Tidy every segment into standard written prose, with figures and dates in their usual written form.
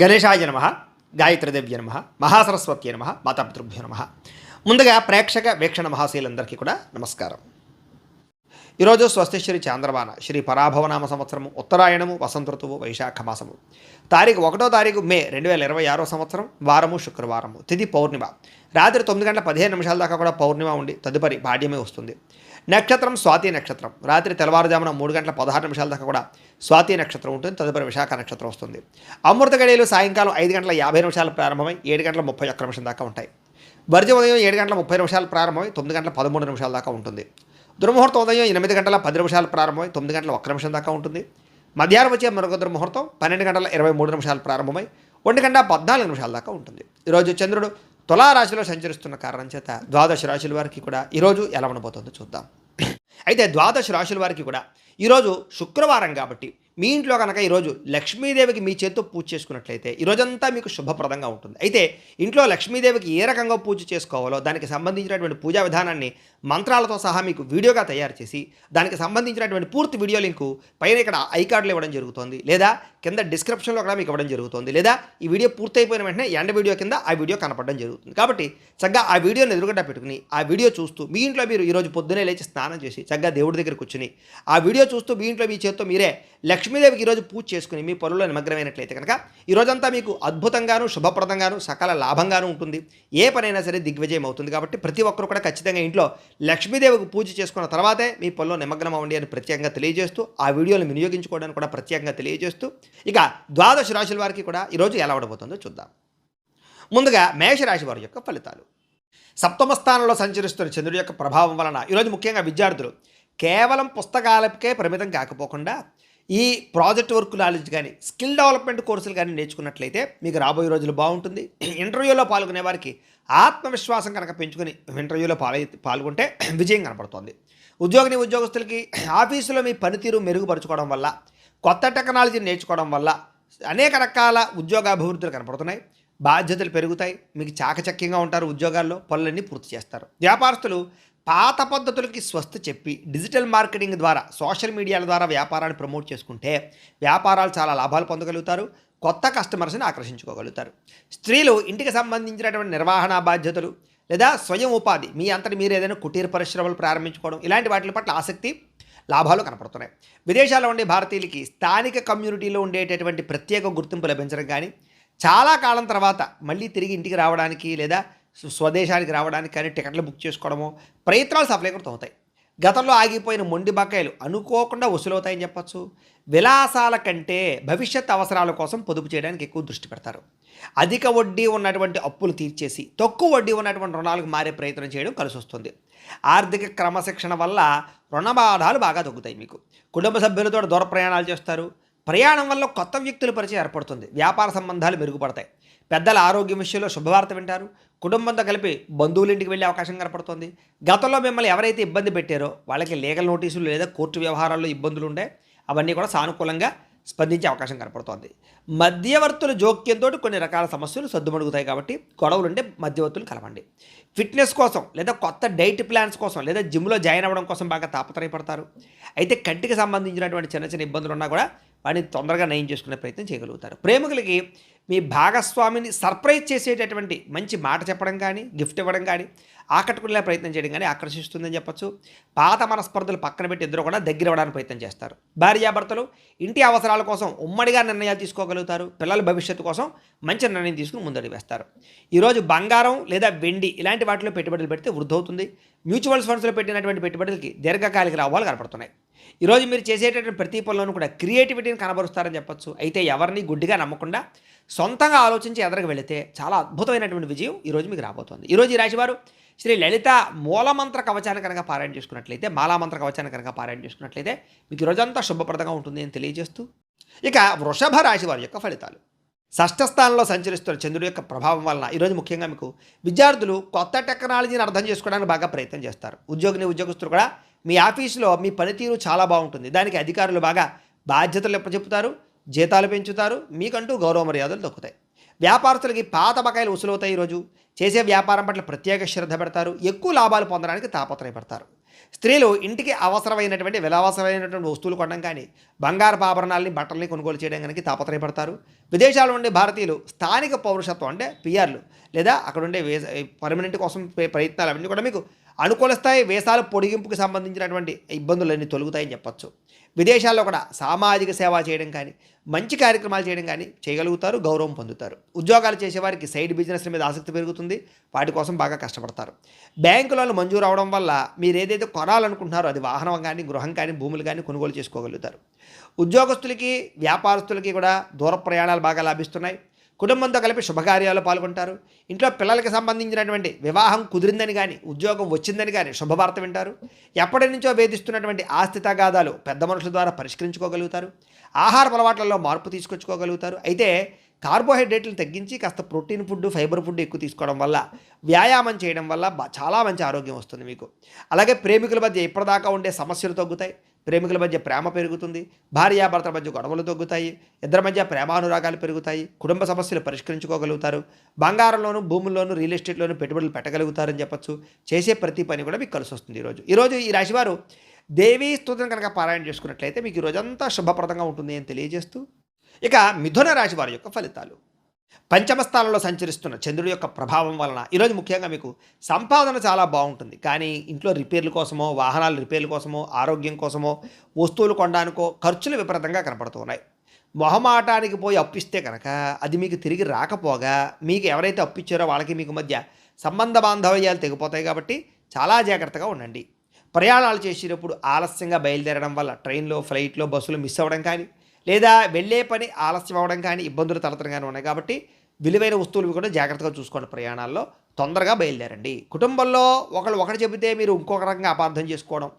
గణేశాయ నమః, గాయత్రీదేవ్య నమః, మహాసరస్వత్యై నమః, మాతాపితృభ్యో నమః. ముందుగా ప్రేక్షక వీక్షణ మహాశీలందరికీ కూడా నమస్కారం. ఈరోజు స్వస్తిశ్రీ చాంద్రమాన శ్రీ పరాభవనామ సంవత్సరము ఉత్తరాయణము వసంత ఋతువు వైశాఖ మాసము తారీఖు 1వ తారీఖు మే 2026 సంవత్సరం వారము శుక్రవారము తిథి పౌర్ణిమ రాత్రి 9:15 దాకా కూడా పౌర్ణిమ ఉండి తదుపరి భాడ్యమే వస్తుంది. నక్షత్రం స్వాతి నక్షత్రం రాత్రి తెల్లవారుజామున 3:16 దాకా కూడా స్వాతి నక్షత్రం ఉంటుంది. తదుపరి విశాఖ నక్షత్రం వస్తుంది. అమృత గడియలు సాయంకాలం 5:50 ప్రారంభమై 7:31 దాకా ఉంటాయి. వర్జ ఉదయం 7:30 ప్రారంభమై 9:13 దాకా ఉంటుంది. దుర్ముహూర్తం ఉదయం 8:10 ప్రారంభమై 9:01 దాకా ఉంటుంది. మధ్యాహ్నం వచ్చే మరొక దుర్ముహూర్తం 12:23 ప్రారంభమై 1:14 దాకా ఉంటుంది. ఈరోజు చంద్రుడు తులారాశిలో సంచరిస్తున్న కారణం చేత ద్వాదశ రాశుల వారికి కూడా ఈరోజు ఎలా ఉండబోతుందో చూద్దాం. అయితే ద్వాదశ రాశుల వారికి కూడా ఈరోజు శుక్రవారం కాబట్టి మీ ఇంట్లో కనుక ఈరోజు లక్ష్మీదేవికి మీ చేత్తో పూజ చేసుకున్నట్లయితే ఈరోజంతా మీకు శుభప్రదంగా ఉంటుంది. అయితే ఇంట్లో లక్ష్మీదేవికి ఏ రకంగా పూజ చేసుకోవాలో దానికి సంబంధించినటువంటి పూజా విధానాన్ని మంత్రాలతో సహా మీకు వీడియోగా తయారు చేసి దానికి సంబంధించినటువంటి పూర్తి వీడియో లింకు పైన ఇక్కడ ఐకార్డులు ఇవ్వడం జరుగుతుంది, లేదా కింద డిస్క్రిప్షన్లో కూడా మీకు ఇవ్వడం జరుగుతుంది, లేదా ఈ వీడియో పూర్తయిపోయిన వెంటనే ఎండ్ వీడియో కింద ఆ వీడియో కనపడడం జరుగుతుంది. కాబట్టి చక్కగా ఆ వీడియోని ఎదురుగడ్డ పెట్టుకుని ఆ వీడియో చూస్తూ మీ ఇంట్లో మీరు ఈరోజు పొద్దునే లేచి స్నానం చేసి చక్కగా దేవుడి దగ్గర కూర్చుని ఆ వీడియో చూస్తూ మీ ఇంట్లో మీ చేత్తో మీరే లక్ష్మీదేవికి ఈరోజు పూజ చేసుకుని మీ పనుల్లో నిమగ్నమైనట్లయితే కనుక ఈరోజంతా మీకు అద్భుతంగాను శుభప్రదంగాను సకల లాభంగాను ఉంటుంది. ఏ పనైనా సరే దిగ్విజయం అవుతుంది. కాబట్టి ప్రతి ఒక్కరు కూడా ఖచ్చితంగా ఇంట్లో లక్ష్మీదేవికి పూజ చేసుకున్న తర్వాతే మీ పనుల్లో నిమగ్నం అవ్వండి అని ప్రత్యేకంగా తెలియజేస్తూ ఆ వీడియోని వినియోగించుకోవడానికి కూడా ప్రత్యేకంగా తెలియజేస్తూ ఇక ద్వాదశ రాశుల వారికి కూడా ఈరోజు ఎలా ఉండబోతుందో చూద్దాం. ముందుగా మేషరాశి వారి యొక్క ఫలితాలు. సప్తమ స్థానంలో సంచరిస్తున్న చంద్రుడి యొక్క ప్రభావం వలన ఈరోజు ముఖ్యంగా విద్యార్థులు కేవలం పుస్తకాలకే పరిమితం కాకపోకుండా ఈ ప్రాజెక్ట్ వర్క్ నాలెడ్జ్ కానీ స్కిల్ డెవలప్మెంట్ కోర్సులు కానీ నేర్చుకున్నట్లయితే మీకు రాబోయే రోజులు బాగుంటుంది. ఇంటర్వ్యూలో పాల్గొనే వారికి ఆత్మవిశ్వాసం కనుక పెంచుకొని ఇంటర్వ్యూలో పాల్గొంటే విజయం కనపడుతుంది. ఉద్యోగస్తులకి ఆఫీసులో మీ పనితీరు మెరుగుపరుచుకోవడం వల్ల కొత్త టెక్నాలజీని నేర్చుకోవడం వల్ల అనేక రకాల ఉద్యోగాభివృద్ధులు కనపడుతున్నాయి. బాధ్యతలు పెరుగుతాయి. మీకు చాకచక్యంగా ఉంటారు. ఉద్యోగాల్లో పనులన్నీ పూర్తి చేస్తారు. వ్యాపారస్తులు పాత పద్ధతులకి స్వస్తి చెప్పి డిజిటల్ మార్కెటింగ్ ద్వారా సోషల్ మీడియాల ద్వారా వ్యాపారాన్ని ప్రమోట్ చేసుకుంటే వ్యాపారాలు చాలా లాభాలు పొందగలుగుతారు. కొత్త కస్టమర్స్ని ఆకర్షించుకోగలుగుతారు. స్త్రీలు ఇంటికి సంబంధించినటువంటి నిర్వహణ బాధ్యతలు లేదా స్వయం ఉపాధి మీ అంతటి మీరు ఏదైనా కుటీర పరిశ్రమలు ప్రారంభించుకోవడం ఇలాంటి వాటి పట్ల ఆసక్తి లాభాలు కనపడుతున్నాయి. విదేశాల్లో ఉండే భారతీయులకి స్థానిక కమ్యూనిటీలో ఉండేటటువంటి ప్రత్యేక గుర్తింపు లభించడం కానీ చాలా కాలం తర్వాత మళ్ళీ తిరిగి ఇంటికి రావడానికి లేదా స్వదేశానికి రావడానికి కానీ టికెట్లు బుక్ చేసుకోవడము ప్రయత్నాలు సఫలీకృతం అవుతాయి. గతంలో ఆగిపోయిన మొండి బకాయిలు అనుకోకుండా వసూలవుతాయని చెప్పచ్చు. విలాసాల కంటే భవిష్యత్ అవసరాల కోసం పొదుపు చేయడానికి ఎక్కువ దృష్టి పెడతారు. అధిక వడ్డీ ఉన్నటువంటి అప్పులు తీర్చేసి తక్కువ వడ్డీ ఉన్నటువంటి రుణాలకు మారే ప్రయత్నం చేయడం కలిసి వస్తుంది. ఆర్థిక క్రమశిక్షణ వల్ల రుణబాధాలు బాగా తగ్గుతాయి. మీకు కుటుంబ సభ్యులతో దూర ప్రయాణాలు చేస్తారు. ప్రయాణం వల్ల కొత్త వ్యక్తుల పరిచయం ఏర్పడుతుంది. వ్యాపార సంబంధాలు మెరుగుపడతాయి. పెద్దల ఆరోగ్యం విషయంలో శుభవార్త వింటారు. కుటుంబంతో కలిపి బంధువుల ఇంటికి వెళ్ళే అవకాశం కనపడుతుంది. గతంలో మిమ్మల్ని ఎవరైతే ఇబ్బంది పెట్టారో వాళ్ళకి లీగల్ నోటీసులు లేదా కోర్టు వ్యవహారాల్లో ఇబ్బందులు ఉండే అవన్నీ కూడా సానుకూలంగా స్పందించే అవకాశం కనపడుతోంది. మధ్యవర్తుల జోక్యంతో కొన్ని రకాల సమస్యలు సద్దుమణుగుతాయి. కాబట్టి గొడవలుంటే మధ్యవర్తులు కలవండి. ఫిట్నెస్ కోసం లేదా కొత్త డైట్ ప్లాన్స్ కోసం లేదా జిమ్లో జాయిన్ అవ్వడం కోసం బాగా తాపత్రయపడతారు. అయితే కంటికి సంబంధించినటువంటి చిన్న చిన్న ఇబ్బందులు ఉన్నా కూడా వాటిని తొందరగా నయం చేసుకునే ప్రయత్నం చేయగలుగుతారు. ప్రేమికులకి మీ భాగస్వామిని సర్ప్రైజ్ చేసేటటువంటి మంచి మాట చెప్పడం కానీ గిఫ్ట్ ఇవ్వడం కానీ ఆకట్టుకునే ప్రయత్నం చేయడం కానీ ఆకర్షిస్తుందని చెప్పచ్చు. పాత మనస్పర్ధలు పక్కన పెట్టి ఇద్దరు కూడా దగ్గర అవ్వడానికి ప్రయత్నం చేస్తారు. భార్యాభర్తలు ఇంటి అవసరాల కోసం ఉమ్మడిగా నిర్ణయాలు తీసుకోగలుగుతారు. పిల్లల భవిష్యత్తు కోసం మంచి నిర్ణయం తీసుకుని ముందడుగు వేస్తారు. ఈరోజు బంగారం లేదా వెండి ఇలాంటి వాటిలో పెట్టుబడులు పెడితే వృద్ధి అవుతుంది. మ్యూచువల్ ఫండ్స్లో పెట్టినటువంటి పెట్టుబడులకి దీర్ఘకాలిక లాభాలు కనపడుతున్నాయి. ఈరోజు మీరు చేసేటటువంటి ప్రతి పనులను కూడా క్రియేటివిటీని కనబరుస్తారని చెప్పచ్చు. అయితే ఎవరిని గుడ్డిగా నమ్మకుండా సొంతంగా ఆలోచించి ఎదరకు వెళితే చాలా అద్భుతమైనటువంటి విజయం ఈరోజు మీకు రాబోతోంది. ఈరోజు ఈ రాశివారు శ్రీ లలిత మూలమంత్ర కవచాన్ని కనుక పారాయణ చేసుకున్నట్లయితే మాలామంత్ర కవచాన్ని కనుక పారాయణ చేసుకున్నట్లయితే మీకు ఈరోజంతా శుభప్రదంగా ఉంటుంది అని తెలియజేస్తూ ఇక వృషభ రాశి వారి యొక్క ఫలితాలు. షష్ఠ స్థానంలో సంచరిస్తున్న చంద్రుడి యొక్క ప్రభావం వలన ఈరోజు ముఖ్యంగా మీకు విద్యార్థులు కొత్త టెక్నాలజీని అర్థం చేసుకోవడానికి బాగా ప్రయత్నం చేస్తారు. ఉద్యోగస్తులు కూడా మీ ఆఫీసులో మీ పనితీరు చాలా బాగుంటుంది. దానికి అధికారులు బాగా బాధ్యతలు చెప్తారు, జీతాలు పెంచుతారు, మీకంటూ గౌరవ మర్యాదలు దక్కుతాయి. వ్యాపారస్తులకి పాత బకాయిలు వసూలవుతాయి. ఈరోజు చేసే వ్యాపారం పట్ల ప్రత్యేక శ్రద్ధ పెడతారు. ఎక్కువ లాభాలు పొందడానికి తాపత్రయపడతారు. స్త్రీలు ఇంటికి అవసరమైనటువంటి విలావసరమైనటువంటి వస్తువులు కొనడం కానీ, బంగారపు ఆభరణాలని బట్టల్ని కొనుగోలు చేయడం కనుక తాపత్రయపడతారు. విదేశాల్లో ఉండే భారతీయులు స్థానిక పౌరసత్వం అంటే పిఆర్లు లేదా అక్కడ ఉండే పర్మనెంట్ కోసం ప్రయత్నాలు అవన్నీ కూడా మీకు అనుకూలిస్తాయి. వేసాల పొడిగింపుకి సంబంధించినటువంటి ఇబ్బందులన్నీ తొలగుతాయని చెప్పొచ్చు. విదేశాల్లో కూడా సామాజిక సేవ చేయడం కానీ, మంచి కార్యక్రమాలు చేయడం కానీ చేయగలుగుతారు, గౌరవం పొందుతారు. ఉద్యోగాలు చేసేవారికి సైడ్ బిజినెస్ల మీద ఆసక్తి పెరుగుతుంది, వాటి కోసం బాగా కష్టపడతారు. బ్యాంకు లోన్లు మంజూరు అవడం వల్ల మీరు ఏదైతే కొనాలనుకుంటున్నారో అది వాహనం కానీ, గృహం కానీ, భూములు కానీ కొనుగోలు చేసుకోగలుగుతారు. ఉద్యోగస్తులకి, వ్యాపారస్తులకి కూడా దూర ప్రయాణాలు బాగా లాభిస్తున్నాయి. కుటుంబంతో కలిపి శుభకార్యాల్లో పాల్గొంటారు. ఇంట్లో పిల్లలకి సంబంధించినటువంటి వివాహం కుదిరిందని కానీ, ఉద్యోగం వచ్చిందని కానీ శుభవార్త వింటారు. ఎప్పటి నుంచో వేధిస్తున్నటువంటి ఆస్తి తగాదాలు పెద్ద మనుషుల ద్వారా పరిష్కరించుకోగలుగుతారు. ఆహార అలవాట్లలో మార్పు తీసుకొచ్చుకోగలుగుతారు. అయితే కార్బోహైడ్రేట్లను తగ్గించి కాస్త ప్రోటీన్ ఫుడ్, ఫైబర్ ఫుడ్ ఎక్కువ తీసుకోవడం వల్ల, వ్యాయామం చేయడం వల్ల చాలా మంచి ఆరోగ్యం వస్తుంది మీకు. అలాగే ప్రేమికుల మధ్య ఇప్పటిదాకా ఉండే సమస్యలు తగ్గుతాయి. ప్రేమికుల మధ్య ప్రేమ పెరుగుతుంది. భార్యాభర్తల మధ్య గొడవలు తగ్గుతాయి. ఇద్దరి మధ్య ప్రేమానురాగాలు పెరుగుతాయి. కుటుంబ సమస్యలు పరిష్కరించుకోగలుగుతారు. బంగారంలోను, భూముల్లోనూ, రియల్ ఎస్టేట్లోనూ పెట్టుబడులు పెట్టగలుగుతారని చెప్పచ్చు. చేసే ప్రతి పని కూడా మీకు కలిసి వస్తుంది. ఈరోజు ఈ రాశివారు దేవీ స్తుతిని కనుక పారాయణ చేసుకున్నట్లయితే మీకు ఈ రోజంతా శుభప్రదంగా ఉంటుంది అని తెలియజేస్తూ, ఇక మిథున రాశి వారి యొక్క ఫలితాలు. పంచమ స్థానంలో సంచరిస్తున్న చంద్రుడి యొక్క ప్రభావం వలన ఈరోజు ముఖ్యంగా మీకు సంపాదన చాలా బాగుంటుంది. కానీ ఇంట్లో రిపేర్ల కోసమో, వాహనాల రిపేర్ల కోసమో, ఆరోగ్యం కోసమో, వస్తువులు కొనడానికో ఖర్చులు విపరీతంగా కనపడుతున్నాయి. మొహమాటానికి పోయి అప్పిస్తే కనుక అది మీకు తిరిగి రాకపోగా, మీకు ఎవరైతే అప్పిచ్చారో వాళ్ళకి మీకు మధ్య సంబంధ బాంధవ్యాలు తెగిపోతాయి. కాబట్టి చాలా జాగ్రత్తగా ఉండండి. ప్రయాణాలు చేసేటప్పుడు ఆలస్యంగా బయలుదేరడం వల్ల ట్రైన్లో, ఫ్లైట్లో, బస్సులు మిస్ అవ్వడం కానీ, లేదా వెళ్ళే పని ఆలస్యం అవ్వడం కానీ, ఇబ్బందులు తలెత్తడం కానీ ఉన్నాయి. కాబట్టి విలువైన వస్తువులు కూడా జాగ్రత్తగా చూసుకోండి. ప్రయాణాల్లో తొందరగా బయలుదేరండి. కుటుంబంలో ఒకటి చెబితే మీరు ఇంకొక రకంగా అపార్థం చేసుకోవడం,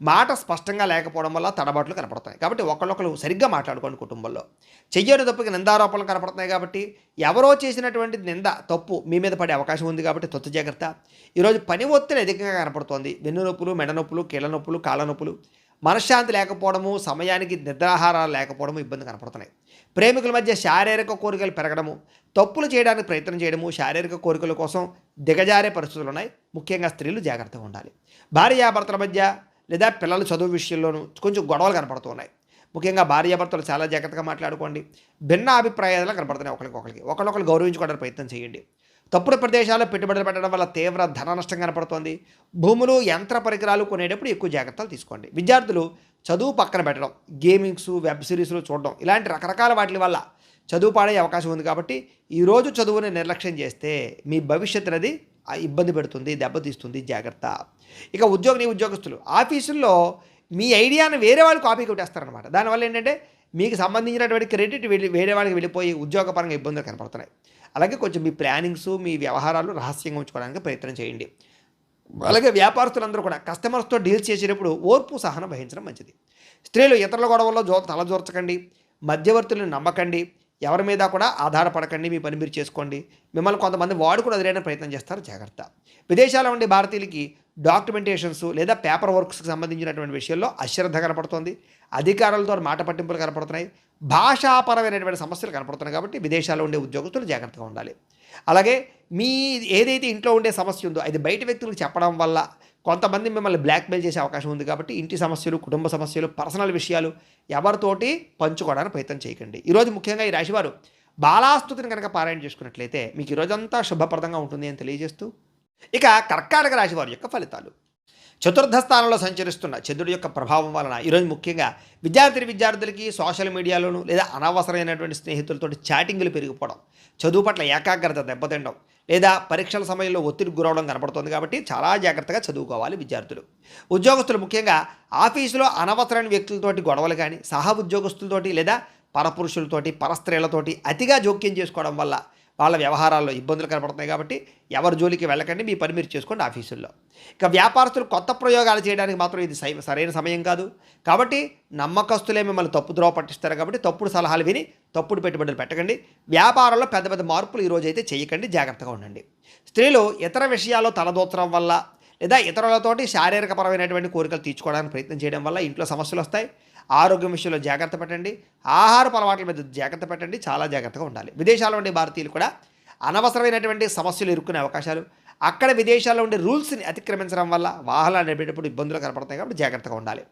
మాట స్పష్టంగా లేకపోవడం వల్ల తడబాట్లు కనపడతాయి. కాబట్టి ఒకళ్ళు సరిగ్గా మాట్లాడుకోండి. కుటుంబంలో చెయ్యని తప్పుకి నిందారోపణలు కనపడుతున్నాయి. కాబట్టి ఎవరో చేసినటువంటి నింద, తప్పు మీ మీద పడే అవకాశం ఉంది. కాబట్టి తొత్తు జాగ్రత్త. ఈరోజు పని ఒత్తిడి అధికంగా కనపడుతోంది. వెన్ను నొప్పులు, మెడ నొప్పులు, కీళ్ళ నొప్పులు, కాళ్ళ నొప్పులు, మనశ్శాంతి లేకపోవడము, సమయానికి నిద్రాహారాలు లేకపోవడము ఇబ్బంది కనపడుతున్నాయి. ప్రేమికుల మధ్య శారీరక కోరికలు పెరగడము, తప్పులు చేయడానికి ప్రయత్నం చేయడము, శారీరక కోరికల కోసం దిగజారే పరిస్థితులు ఉన్నాయి. ముఖ్యంగా స్త్రీలు జాగ్రత్తగా ఉండాలి. భార్యాభర్తల మధ్య లేదా పిల్లల చదువు విషయంలోనూ కొంచెం గొడవలు కనపడుతున్నాయి. ముఖ్యంగా భార్యాభర్తలు చాలా జాగ్రత్తగా మాట్లాడుకోండి. భిన్న అభిప్రాయాలు కనపడుతున్నాయి. ఒకరికొకరు గౌరవించుకోవడానికి ప్రయత్నం చేయండి. తప్పుడు ప్రదేశాల్లో పెట్టుబడులు పెట్టడం వల్ల తీవ్ర ధన నష్టం కనపడుతోంది. భూములు, యంత్ర పరికరాలు కొనేటప్పుడు ఎక్కువ జాగ్రత్తలు తీసుకోండి. విద్యార్థులు చదువు పక్కన పెట్టడం, గేమింగ్స్, వెబ్ సిరీస్లు చూడడం, ఇలాంటి రకరకాల వాటి వల్ల చదువు పాడే అవకాశం ఉంది. కాబట్టి ఈరోజు చదువుని నిర్లక్ష్యం చేస్తే మీ భవిష్యత్తు అనేది ఇబ్బంది పెడుతుంది, దెబ్బతీస్తుంది. జాగ్రత్త. ఇక ఉద్యోగస్తులు ఆఫీసుల్లో మీ ఐడియాను వేరే వాళ్ళు కాపీ కొట్టేస్తారనమాట. దానివల్ల ఏంటంటే మీకు సంబంధించినటువంటి క్రెడిట్ వేరే వాళ్ళకి వెళ్ళిపోయి ఉద్యోగపరంగా ఇబ్బందులు కనపడుతున్నాయి. అలాగే కొంచెం మీ ప్లానింగ్స్, మీ వ్యవహారాలు రహస్యంగా ఉంచుకోవడానికి ప్రయత్నం చేయండి. అలాగే వ్యాపారస్తులందరూ కూడా కస్టమర్స్తో డీల్స్ చేసేటప్పుడు ఓర్పు, సహనం వహించడం మంచిది. స్త్రీలు ఇతరుల గొడవల్లో తలజోర్చకండి. మధ్యవర్తులను నమ్మకండి. ఎవరి మీద కూడా ఆధారపడకండి. మీ పని మీరు చేసుకోండి. మిమ్మల్ని కొంతమంది వాడుకుని వదిలేయడానికి ప్రయత్నం చేస్తారు. జాగ్రత్త. విదేశాల్లో ఉండే భారతీయులకి డాక్యుమెంటేషన్స్ లేదా పేపర్ వర్క్స్కి సంబంధించినటువంటి విషయాల్లో అశ్రద్ధ కనపడుతోంది. అధికారులతో మాట పట్టింపులు కనపడుతున్నాయి. భాషాపరమైనటువంటి సమస్యలు కనపడుతున్నాయి. కాబట్టి విదేశాల్లో ఉండే ఉద్యోగస్తులు జాగ్రత్తగా ఉండాలి. అలాగే మీ ఏదైతే ఇంట్లో ఉండే సమస్య ఉందో అది బయట వ్యక్తులకు చెప్పడం వల్ల కొంతమంది మిమ్మల్ని బ్లాక్మెయిల్ చేసే అవకాశం ఉంది. కాబట్టి ఇంటి సమస్యలు, కుటుంబ సమస్యలు, పర్సనల్ విషయాలు ఎవరితోటి పంచుకోవడానికి ప్రయత్నం చేయకండి. ఈరోజు ముఖ్యంగా ఈ రాశివారు బాలాస్తుతిని కనుక పారాయణ చేసుకున్నట్లయితే మీకు ఈరోజంతా శుభప్రదంగా ఉంటుంది అని తెలియజేస్తూ, ఇక కర్కాటక రాశి వారి యొక్క ఫలితాలు. చతుర్థ స్థానంలో సంచరిస్తున్న చంద్రుడి యొక్క ప్రభావం వలన ఈరోజు ముఖ్యంగా విద్యార్థులకి సోషల్ మీడియాలోను లేదా అనవసరమైనటువంటి స్నేహితులతో చాటింగ్లు పెరిగిపోవడం, చదువు పట్ల ఏకాగ్రత దెబ్బతినడం లేదా పరీక్షల సమయంలో ఒత్తిడికి గురవడం కనపడుతుంది. కాబట్టి చాలా జాగ్రత్తగా చదువుకోవాలి విద్యార్థులు. ఉద్యోగస్తులు ముఖ్యంగా ఆఫీసులో అనవసరమైన వ్యక్తులతోటి గొడవలు కానీ, సహ ఉద్యోగస్తులతోటి లేదా పరపురుషులతోటి, పరస్త్రీలతోటి అతిగా జోక్యం చేసుకోవడం వల్ల వాళ్ళ వ్యవహారాల్లో ఇబ్బందులు కనపడుతున్నాయి. కాబట్టి ఎవరి జోలికి వెళ్ళకండి. మీ పని మీరు చేసుకోండి ఆఫీసుల్లో. ఇక వ్యాపారస్తులు కొత్త ప్రయోగాలు చేయడానికి మాత్రం ఇది సరైన సమయం కాదు. కాబట్టి నమ్మకస్తులే మిమ్మల్ని తప్పుద్రోవ పట్టిస్తారు. కాబట్టి తప్పుడు సలహాలు విని తప్పుడు పెట్టుబడులు పెట్టకండి. వ్యాపారంలో పెద్ద పెద్ద మార్పులు ఈరోజు అయితే చేయకండి. జాగ్రత్తగా ఉండండి. స్త్రీలు ఇతర విషయాల్లో తలదూర్చడం వల్ల లేదా ఇతరులతోటి శారీరకపరమైనటువంటి కోరికలు తీర్చుకోవడానికి ప్రయత్నం చేయడం వల్ల ఇంట్లో సమస్యలు వస్తాయి. ఆరోగ్యం విషయంలో జాగ్రత్త పెట్టండి. ఆహారపు అలవాట్ల మీద జాగ్రత్త పెట్టండి. చాలా జాగ్రత్తగా ఉండాలి. విదేశాల్లో ఉండే భారతీయులు కూడా అనవసరమైనటువంటి సమస్యలు ఇరుక్కునే అవకాశాలు, అక్కడ విదేశాల్లో ఉండే రూల్స్ని అతిక్రమించడం వల్ల వాహనాలు నడిపేటప్పుడు ఇబ్బందులు కనపడతాయి కాబట్టి జాగ్రత్తగా ఉండాలి.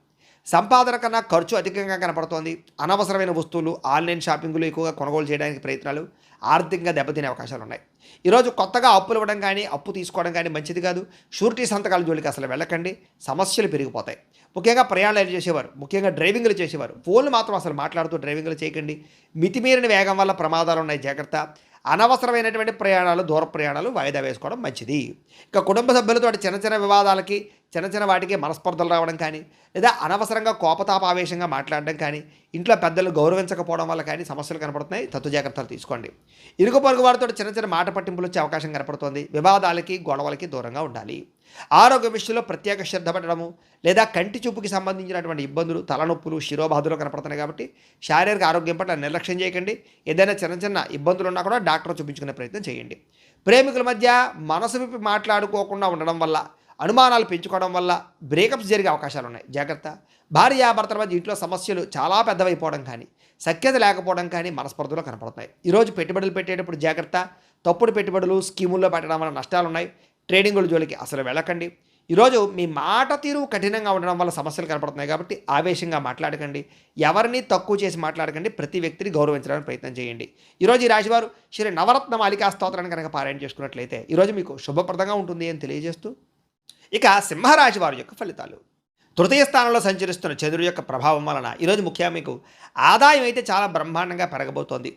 సంపాదన కన్నా ఖర్చు అధికంగా కనపడుతోంది. అనవసరమైన వస్తువులు, ఆన్లైన్ షాపింగ్లు ఎక్కువగా కొనుగోలు చేయడానికి ప్రయత్నాలు ఆర్థికంగా దెబ్బతినే అవకాశాలు ఉన్నాయి. ఈరోజు కొత్తగా అప్పులు ఇవ్వడం కానీ, అప్పు తీసుకోవడం కానీ మంచిది కాదు. షూరిటీ సంతకాల జోలికి అసలు వెళ్ళకండి, సమస్యలు పెరిగిపోతాయి. ముఖ్యంగా ప్రయాణాలు చేసేవారు, ముఖ్యంగా డ్రైవింగ్లు చేసేవారు, ఫోన్లు మాత్రం అసలు మాట్లాడుతూ డ్రైవింగ్లు చేయకండి. మితిమీరిన వేగం వల్ల ప్రమాదాలు ఉన్నాయి, జాగ్రత్త. అనవసరమైనటువంటి ప్రయాణాలు, దూర ప్రయాణాలు వాయిదా వేసుకోవడం మంచిది. ఇక కుటుంబ సభ్యులతో చిన్న చిన్న వివాదాలకి, చిన్న చిన్న వాటికి మనస్పర్ధలు రావడం కానీ, లేదా అనవసరంగా కోపతాపావేశంగా మాట్లాడడం కానీ, ఇంట్లో పెద్దలు గౌరవించకపోవడం వల్ల కానీ సమస్యలు కనపడుతున్నాయి. తత్తు జాగ్రత్తలు తీసుకోండి. ఇరుగు పొరుగు వారితో చిన్న చిన్న మాట పట్టింపులు వచ్చే అవకాశం కనపడుతుంది. వివాదాలకి, గొడవలకి దూరంగా ఉండాలి. ఆరోగ్య విషయంలో ప్రత్యేక శ్రద్ధ పెట్టడము, లేదా కంటి చూపుకి సంబంధించినటువంటి ఇబ్బందులు, తలనొప్పులు, శిరోబాధలు కనపడుతున్నాయి కాబట్టి శారీరక ఆరోగ్యం పట్ల నిర్లక్ష్యం చేయకండి. ఏదైనా చిన్న చిన్న ఇబ్బందులు ఉన్నా కూడా డాక్టర్ చూపించుకునే ప్రయత్నం చేయండి. ప్రేమికుల మధ్య మనసు విప్పి మాట్లాడుకోకుండా ఉండడం వల్ల, అనుమానాలు పెంచుకోవడం వల్ల బ్రేకప్స్ జరిగే అవకాశాలు ఉన్నాయి, జాగ్రత్త. భార్యాభర్తల మధ్య ఇంట్లో సమస్యలు చాలా పెద్దవైపోవడం కానీ, సఖ్యత లేకపోవడం కానీ మనస్పర్ధలు కనపడుతున్నాయి. ఈరోజు పెట్టుబడులు పెట్టేటప్పుడు జాగ్రత్త. తప్పుడు పెట్టుబడులు, స్కీముల్లో పెట్టడం వల్ల నష్టాలు ఉన్నాయి. ట్రేడింగుల జోలికి అసలు వెళ్ళకండి. ఈరోజు మీ మాట తీరు కఠినంగా ఉండడం వల్ల సమస్యలు కనపడుతున్నాయి కాబట్టి ఆవేశంగా మాట్లాడకండి. ఎవరిని తక్కువ చేసి మాట్లాడకండి. ప్రతి వ్యక్తిని గౌరవించడానికి ప్రయత్నం చేయండి. ఈరోజు ఈ రాశివారు శ్రీ నవరత్న మాలికా స్తోత్రాన్ని కనుక పారాయణ చేసుకున్నట్లయితే ఈరోజు మీకు శుభప్రదంగా ఉంటుంది అని తెలియజేస్తూ, ఇక సింహరాశి వారి యొక్క ఫలితాలు. తృతీయ స్థానంలో సంచరిస్తున్న చంద్రుడి యొక్క ప్రభావం వలన ఈరోజు ముఖ్యంగా మీకు ఆదాయం అయితే చాలా బ్రహ్మాండంగా పెరగబోతోంది.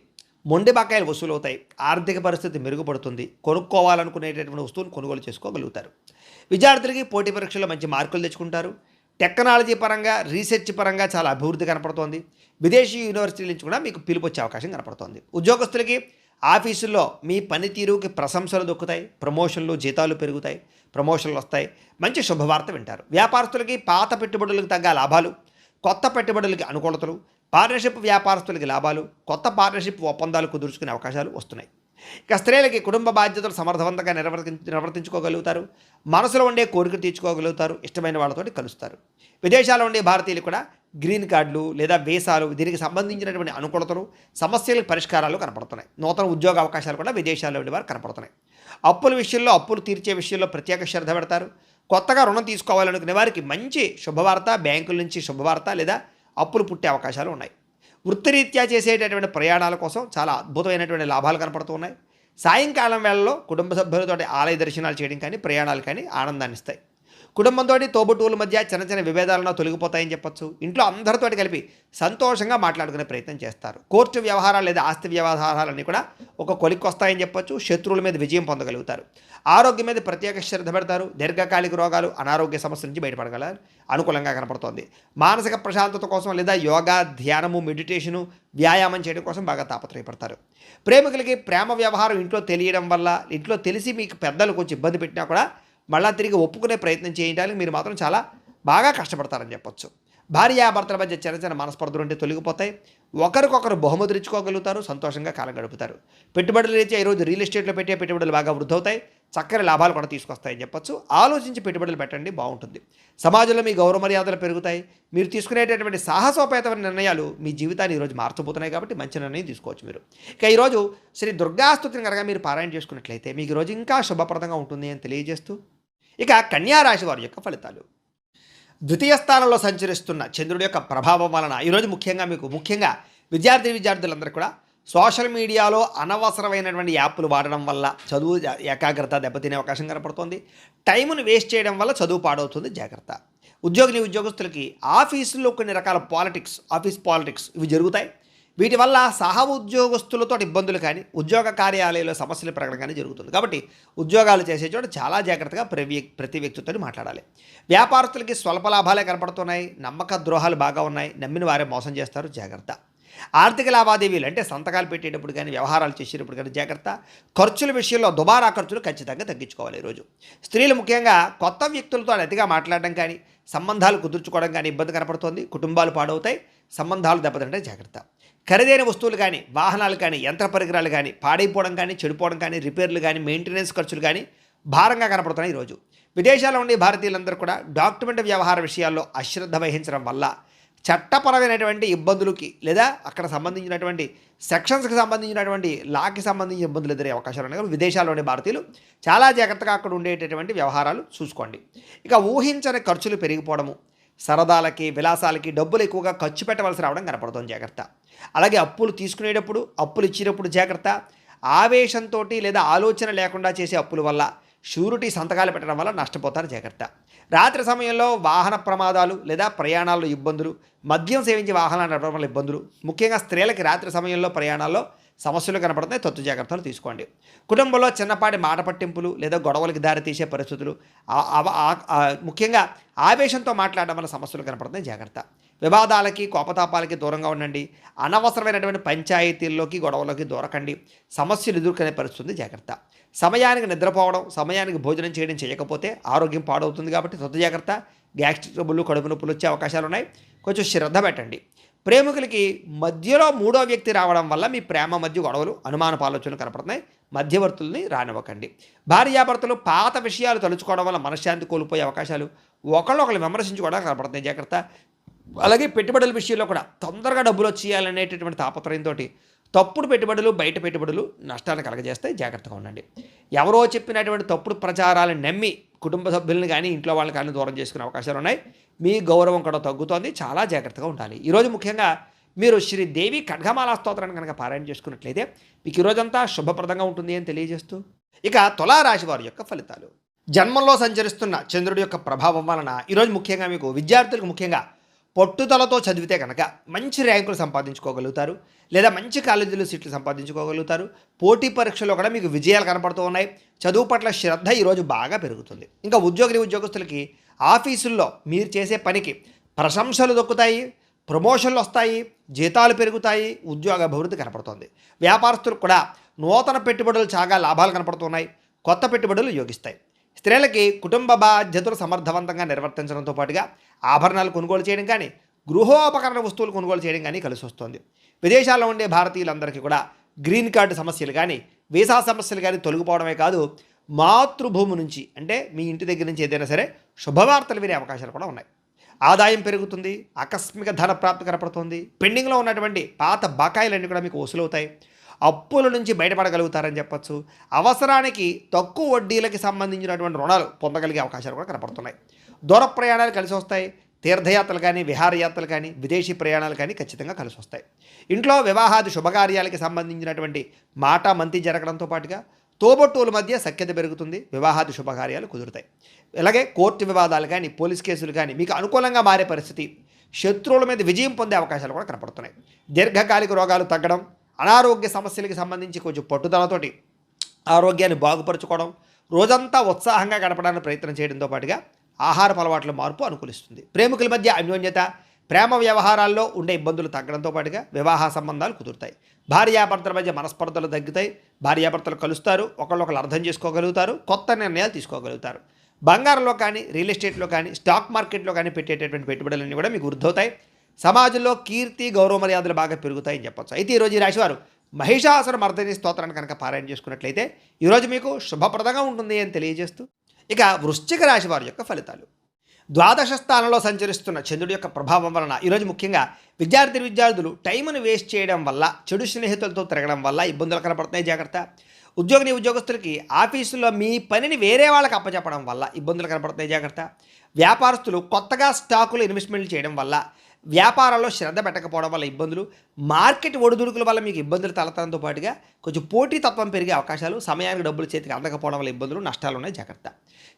మొండి బకాయిలు వసూలవుతాయి. ఆర్థిక పరిస్థితి మెరుగుపడుతుంది. కొనుక్కోవాలనుకునేటటువంటి వస్తువులు కొనుగోలు చేసుకోగలుగుతారు. విద్యార్థులకి పోటీ పరీక్షల్లో మంచి మార్కులు తెచ్చుకుంటారు. టెక్నాలజీ పరంగా, రీసెర్చ్ పరంగా చాలా అభివృద్ధి కనపడుతోంది. విదేశీ యూనివర్సిటీల నుంచి కూడా మీకు పిలుపు వచ్చే అవకాశం కనపడుతోంది. ఉద్యోగస్తులకి ఆఫీసుల్లో మీ పనితీరుకి ప్రశంసలు దొక్కుతాయి. ప్రమోషన్లు, జీతాలు పెరుగుతాయి, ప్రమోషన్లు వస్తాయి. మంచి శుభవార్త వింటారు. వ్యాపారస్తులకి పాత పెట్టుబడులకు తగ్గ లాభాలు, కొత్త పెట్టుబడులకి అనుకూలతలు, పార్ట్నర్షిప్ వ్యాపారస్తులకి లాభాలు, కొత్త పార్ట్నర్షిప్ ఒప్పందాలు కుదుర్చుకునే అవకాశాలు వస్తున్నాయి. ఇక స్త్రీలకి కుటుంబ బాధ్యతలు సమర్థవంతంగా నిర్వర్తించుకోగలుగుతారు. మనసులో ఉండే కోరిక తీర్చుకోగలుగుతారు. ఇష్టమైన వాళ్ళతోటి కలుస్తారు. విదేశాల్లో ఉండే భారతీయులు కూడా గ్రీన్ కార్డులు లేదా వీసాలు, దీనికి సంబంధించినటువంటి అనుకూలతలు, సమస్యలకు పరిష్కారాలు కనపడుతున్నాయి. నూతన ఉద్యోగ అవకాశాలు కూడా విదేశాల్లో ఉండే వారు కనపడుతున్నాయి. అప్పుల విషయంలో, అప్పులు తీర్చే విషయంలో ప్రత్యేక శ్రద్ధ పెడతారు. కొత్తగా రుణం తీసుకోవాలనుకునే వారికి మంచి శుభవార్త, బ్యాంకుల నుంచి శుభవార్త లేదా అప్పులు పుట్టే అవకాశాలు ఉన్నాయి. వృత్తిరీత్యా చేసేటటువంటి ప్రయాణాల కోసం చాలా అద్భుతమైనటువంటి లాభాలు కనపడుతూ ఉన్నాయి. సాయంకాలం వేళల్లో కుటుంబ సభ్యులతో ఆలయ దర్శనాలు చేయడం కానీ, ప్రయాణాలు కానీ ఆనందాన్ని ఇస్తాయి. కుటుంబంతో, తోబుట్టువుల మధ్య చిన్న చిన్న విభేదాలను తొలగిపోతాయని చెప్పొచ్చు. ఇంట్లో అందరితోటి కలిపి సంతోషంగా మాట్లాడుకునే ప్రయత్నం చేస్తారు. కోర్టు వ్యవహారాలు లేదా ఆస్తి వ్యవహారాలన్నీ కూడా ఒక కొలిక్కి వస్తాయని చెప్పొచ్చు. శత్రువుల మీద విజయం పొందగలుగుతారు. ఆరోగ్యం మీద ప్రత్యేక శ్రద్ధ పెడతారు. దీర్ఘకాలిక రోగాలు, అనారోగ్య సమస్యల నుంచి బయటపడగలరు. అనుకూలంగా కనపడుతోంది. మానసిక ప్రశాంతత కోసం లేదా యోగా, ధ్యానము, మెడిటేషను, వ్యాయామం చేయడం కోసం బాగా తాపత్రయపడతారు. ప్రేమికులకి ప్రేమ వ్యవహారం ఇంట్లో తెలియడం వల్ల, ఇంట్లో తెలిసి మీకు పెద్దలు కొంచెం ఇబ్బంది పెట్టినా కూడా మళ్ళా తిరిగి ఒప్పుకునే ప్రయత్నం చేయడానికి మీరు మాత్రం చాలా బాగా కష్టపడతారని చెప్పొచ్చు. భార్యాభర్తల మధ్య చిన్న చిన్న మనస్పర్ధలు ఉంటే తొలగిపోతాయి. ఒకరికొకరు బహుమతులు ఇచ్చుకోగలుగుతారు. సంతోషంగా కాలం గడుపుతారు. పెట్టుబడులు రీత్యా ఈరోజు రియల్ ఎస్టేట్లో పెట్టే పెట్టుబడులు బాగా వృద్ధవుతాయి. చక్కని లాభాలు కూడా తీసుకొస్తాయని చెప్పొచ్చు. ఆలోచించి పెట్టుబడులు పెట్టండి, బాగుంటుంది. సమాజంలో మీ గౌరవ మర్యాదలు పెరుగుతాయి. మీరు తీసుకునేటటువంటి సాహసోపేతమైన నిర్ణయాలు మీ జీవితాన్ని ఈరోజు మార్చబోతున్నాయి కాబట్టి మంచి నిర్ణయం తీసుకోవచ్చు మీరు. ఇక ఈరోజు శ్రీ దుర్గాస్తుతిని కనుక మీరు పారాయణ చేసుకున్నట్లయితే మీకు ఈరోజు ఇంకా శుభప్రదంగా ఉంటుంది అని తెలియజేస్తూ, ఇక కన్యా రాశి వారి యొక్క ఫలితాలు. ద్వితీయ స్థానంలో సంచరిస్తున్న చంద్రుడి యొక్క ప్రభావం వలన ఈరోజు ముఖ్యంగా విద్యార్థులందరూ కూడా సోషల్ మీడియాలో అనవసరమైనటువంటి యాప్లు వాడడం వల్ల చదువు ఏకాగ్రత దెబ్బతినే అవకాశం కనపడుతుంది. టైమును వేస్ట్ చేయడం వల్ల చదువు పాడవుతుంది, జాగ్రత్త. ఉద్యోగస్తులకి ఆఫీసుల్లో కొన్ని రకాల ఆఫీస్ పాలిటిక్స్ ఇవి జరుగుతాయి. వీటి వల్ల ఉద్యోగస్తులతో ఇబ్బందులు కానీ, ఉద్యోగ కార్యాలయంలో సమస్యలు పెరగడం కానీ జరుగుతుంది. కాబట్టి ఉద్యోగాలు చేసే చోట చాలా జాగ్రత్తగా ప్రతి వ్యక్తితో మాట్లాడాలి. వ్యాపారస్తులకి స్వల్ప లాభాలే కనపడుతున్నాయి. నమ్మక ద్రోహాలు బాగా ఉన్నాయి. నమ్మిన వారే మోసం చేస్తారు, జాగ్రత్త. ఆర్థిక లావాదేవీలు అంటే సంతకాలు పెట్టేటప్పుడు కానీ, వ్యవహారాలు చేసేటప్పుడు కానీ జాగ్రత్త. ఖర్చుల విషయంలో దుబారా ఖర్చులు ఖచ్చితంగా తగ్గించుకోవాలి. ఈరోజు స్త్రీలు ముఖ్యంగా కొత్త వ్యక్తులతో అతిగా మాట్లాడడం కానీ, సంబంధాలు కుదుర్చుకోవడం కానీ ఇబ్బంది కనపడుతుంది. కుటుంబాలు పాడవుతాయి, సంబంధాలు దెబ్బతింటే జాగ్రత్త. ఖరీదైన వస్తువులు కానీ, వాహనాలు కానీ, యంత్ర పరికరాలు కానీ పాడైపోవడం కానీ, చెడిపోవడం కానీ, రిపేర్లు కానీ, మెయింటెనెన్స్ ఖర్చులు కానీ భారంగా కనపడుతున్నాయి. ఈరోజు విదేశాల్లో ఉండే భారతీయులందరూ కూడా డాక్యుమెంట్ వ్యవహార విషయాల్లో అశ్రద్ధ వహించడం వల్ల చట్టపరమైనటువంటి ఇబ్బందులకి లేదా అక్కడ సంబంధించినటువంటి సెక్షన్స్కి సంబంధించినటువంటి లాకి సంబంధించిన ఇబ్బందులు ఎదురే అవకాశాలు ఉన్నాయి. కాబట్టి విదేశాల్లోని భారతీయులు చాలా జాగ్రత్తగా అక్కడ ఉండేటటువంటి వ్యవహారాలు చూసుకోండి. ఇక ఊహించని ఖర్చులు పెరిగిపోవడము, సరదాలకి విలాసాలకి డబ్బులు ఎక్కువగా ఖర్చు పెట్టవలసి రావడం కనపడుతుంది, జాగ్రత్త. అలాగే అప్పులు తీసుకునేటప్పుడు అప్పులు ఇచ్చేటప్పుడు జాగ్రత్త. ఆవేశంతో లేదా ఆలోచన లేకుండా చేసే అప్పుల వల్ల షూరిటీ సంతకాలు పెట్టడం వల్ల నష్టపోతారు, జాగ్రత్త. రాత్రి సమయంలో వాహన ప్రమాదాలు లేదా ప్రయాణాల్లో ఇబ్బందులు, మద్యం సేవించి వాహనాలు నడపడం వల్ల ఇబ్బందులు, ముఖ్యంగా స్త్రీలకి రాత్రి సమయంలో ప్రయాణాల్లో సమస్యలు కనపడుతున్నాయి, తత్తు జాగ్రత్తలు తీసుకోండి. కుటుంబంలో చిన్నపాటి మాట పట్టింపులు లేదా గొడవలకి దారితీసే పరిస్థితులు, ముఖ్యంగా ఆవేశంతో మాట్లాడడం వల్ల సమస్యలు కనపడుతున్నాయి, జాగ్రత్త. వివాదాలకి కోపతాపాలకి దూరంగా ఉండండి. అనవసరమైనటువంటి పంచాయతీల్లోకి గొడవలకి దూరకండి. సమస్యలు ఎదుర్కొనే పరిస్థితుంది, జాగ్రత్త. సమయానికి నిద్రపోవడం, సమయానికి భోజనం చేయకపోతే ఆరోగ్యం పాడవుతుంది, కాబట్టి తత్తు జాగ్రత్త. గ్యాస్ట్రిక్ ట్రబుల్, కడుపు నొప్పులు వచ్చే అవకాశాలు ఉన్నాయి, కొంచెం శ్రద్ధ పెట్టండి. ప్రేమికులకి మధ్యలో మూడో వ్యక్తి రావడం వల్ల మీ ప్రేమ మధ్య గొడవలు, అనుమానపు ఆలోచనలు కనపడుతున్నాయి, మధ్యవర్తుల్ని రానివ్వకండి. భార్యాభర్తలు పాత విషయాలు తలుచుకోవడం వల్ల మనశ్శాంతి కోల్పోయే అవకాశాలు, ఒకళ్ళు విమర్శించుకోవడం కనపడుతున్నాయి, జాగ్రత్త. అలాగే పెట్టుబడుల విషయంలో కూడా తొందరగా డబ్బులు వచ్చేయాలనేటటువంటి తాపత్రయంతో తప్పుడు పెట్టుబడులు, బయట పెట్టుబడులు నష్టాన్ని కలగజేస్తాయి, జాగ్రత్తగా ఉండండి. ఎవరో చెప్పినటువంటి తప్పుడు ప్రచారాలను నమ్మి కుటుంబ సభ్యులను కానీ ఇంట్లో వాళ్ళని కానీ దూరం చేసుకునే అవకాశాలు ఉన్నాయి. మీ గౌరవం కూడా తగ్గుతోంది, చాలా జాగ్రత్తగా ఉండాలి. ఈరోజు ముఖ్యంగా మీరు శ్రీదేవి ఖడ్గమాలా స్తోత్రాన్ని కనుక పారాయణ చేసుకున్నట్లయితే మీకు ఈరోజంతా శుభప్రదంగా ఉంటుంది అని తెలియజేస్తూ, ఇక తులారాశి వారి యొక్క ఫలితాలు. జన్మంలో సంచరిస్తున్న చంద్రుడి యొక్క ప్రభావం వలన ఈరోజు ముఖ్యంగా మీకు విద్యార్థులకు ముఖ్యంగా పట్టుదలతో చదివితే కనుక మంచి ర్యాంకులు సంపాదించుకోగలుగుతారు, లేదా మంచి కాలేజీలో సీట్లు సంపాదించుకోగలుగుతారు. పోటీ పరీక్షలో కూడా మీకు విజయాలు కనపడుతూ ఉన్నాయి. చదువు పట్ల శ్రద్ధ ఈరోజు బాగా పెరుగుతుంది. ఇంకా ఉద్యోగస్తులకి ఆఫీసుల్లో మీరు చేసే పనికి ప్రశంసలు దొక్కుతాయి, ప్రమోషన్లు వస్తాయి, జీతాలు పెరుగుతాయి, ఉద్యోగ అభివృద్ధి కనపడుతుంది. వ్యాపారస్తులకు కూడా నూతన పెట్టుబడులు చాలా లాభాలు కనపడుతున్నాయి, కొత్త పెట్టుబడులు యోగిస్తాయి. స్త్రీలకి కుటుంబ బాధ్యతలు సమర్థవంతంగా నిర్వర్తించడంతో పాటుగా ఆభరణాలు కొనుగోలు చేయడం కానీ, గృహోపకరణ వస్తువులు కొనుగోలు చేయడం కానీ కలిసి వస్తుంది. విదేశాల్లో ఉండే భారతీయులందరికీ కూడా గ్రీన్ కార్డు సమస్యలు కానీ, వీసా సమస్యలు కానీ తొలగిపోవడమే కాదు, మాతృభూమి నుంచి అంటే మీ ఇంటి దగ్గర నుంచి ఏదైనా సరే శుభవార్తలు వినే అవకాశాలు కూడా ఉన్నాయి. ఆదాయం పెరుగుతుంది, ఆకస్మిక ధన ప్రాప్తి కనపడుతుంది. పెండింగ్లో ఉన్నటువంటి పాత బకాయిలన్నీ కూడా మీకు వసూలవుతాయి. అప్పుల నుంచి బయటపడగలుగుతారని చెప్పచ్చు. అవసరానికి తక్కువ వడ్డీలకి సంబంధించినటువంటి రుణాలు పొందగలిగే అవకాశాలు కూడా కనపడుతున్నాయి. దూర ప్రయాణాలు కలిసి వస్తాయి. తీర్థయాత్రలు కానీ, విహారయాత్రలు కానీ, విదేశీ ప్రయాణాలు కానీ ఖచ్చితంగా కలిసి వస్తాయి. ఇంట్లో వివాహాది శుభకార్యాలకి సంబంధించినటువంటి మాట మంతి జరగడంతో పాటుగా తోబొట్టువుల మధ్య సఖ్యత పెరుగుతుంది, వివాహాది శుభకార్యాలు కుదురుతాయి. అలాగే కోర్టు వివాదాలు కానీ, పోలీస్ కేసులు కానీ మీకు అనుకూలంగా మారే పరిస్థితి, శత్రువుల మీద విజయం పొందే అవకాశాలు కూడా కనపడుతున్నాయి. దీర్ఘకాలిక రోగాలు తగ్గడం, అనారోగ్య సమస్యలకు సంబంధించి కొంచెం పట్టుదలతోటి ఆరోగ్యాన్ని బాగుపరుచుకోవడం, రోజంతా ఉత్సాహంగా గడపడానికి ప్రయత్నం చేయడంతో పాటుగా ఆహారపు అలవాట్ల మార్పు అనుకూలిస్తుంది. ప్రేమికుల మధ్య అన్యోన్యత, ప్రేమ వ్యవహారాల్లో ఉండే ఇబ్బందులు తగ్గడంతో పాటుగా వివాహ సంబంధాలు కుదురుతాయి. భార్యాభర్తల మధ్య మనస్పర్ధలు తగ్గుతాయి. భార్యాభర్తలు కలుస్తారు, ఒకళ్ళొకళ్ళు అర్థం చేసుకోగలుగుతారు, కొత్త నిర్ణయాలు తీసుకోగలుగుతారు. బంగారంలో కానీ, రియల్ ఎస్టేట్లో కానీ, స్టాక్ మార్కెట్లో కానీ పెట్టేటటువంటి పెట్టుబడులన్నీ కూడా మీకు వృద్ధవుతాయి. సమాజంలో కీర్తి, గౌరవ మర్యాదలు బాగా పెరుగుతాయని చెప్పచ్చు. అయితే ఈరోజు ఈ రాశివారు మహిషాసుర మర్దిని స్తోత్రాన్ని కనుక పారాయణ చేసుకున్నట్లయితే ఈరోజు మీకు శుభప్రదంగా ఉంటుంది అని తెలియజేస్తూ, ఇక వృశ్చిక రాశి వారి యొక్క ఫలితాలు. ద్వాదశ స్థానంలో సంచరిస్తున్న చంద్రుడి యొక్క ప్రభావం వలన ఈరోజు ముఖ్యంగా విద్యార్థులు టైంను వేస్ట్ చేయడం వల్ల, చెడు స్నేహితులతో తిరగడం వల్ల ఇబ్బందులు కనపడుతున్నాయి, జాగ్రత్త. ఉద్యోగస్తులకి ఆఫీసులో మీ పనిని వేరే వాళ్ళకి అప్పచెప్పడం వల్ల ఇబ్బందులు కనపడుతున్నాయి, జాగ్రత్త. వ్యాపారస్తులు కొత్తగా స్టాకులు ఇన్వెస్ట్మెంట్లు చేయడం వల్ల, వ్యాపారాల్లో శ్రద్ధ పెట్టకపోవడం వల్ల ఇబ్బందులు, మార్కెట్ ఒడిదుడుకుల వల్ల మీకు ఇబ్బందులు తలెత్తడంతో పాటుగా కొంచెం పోటీతత్వం పెరిగే అవకాశాలు, సమయానికి డబ్బులు చేతికి అందకపోవడం వల్ల ఇబ్బందులు, నష్టాలు ఉన్నాయి, జాగ్రత్త.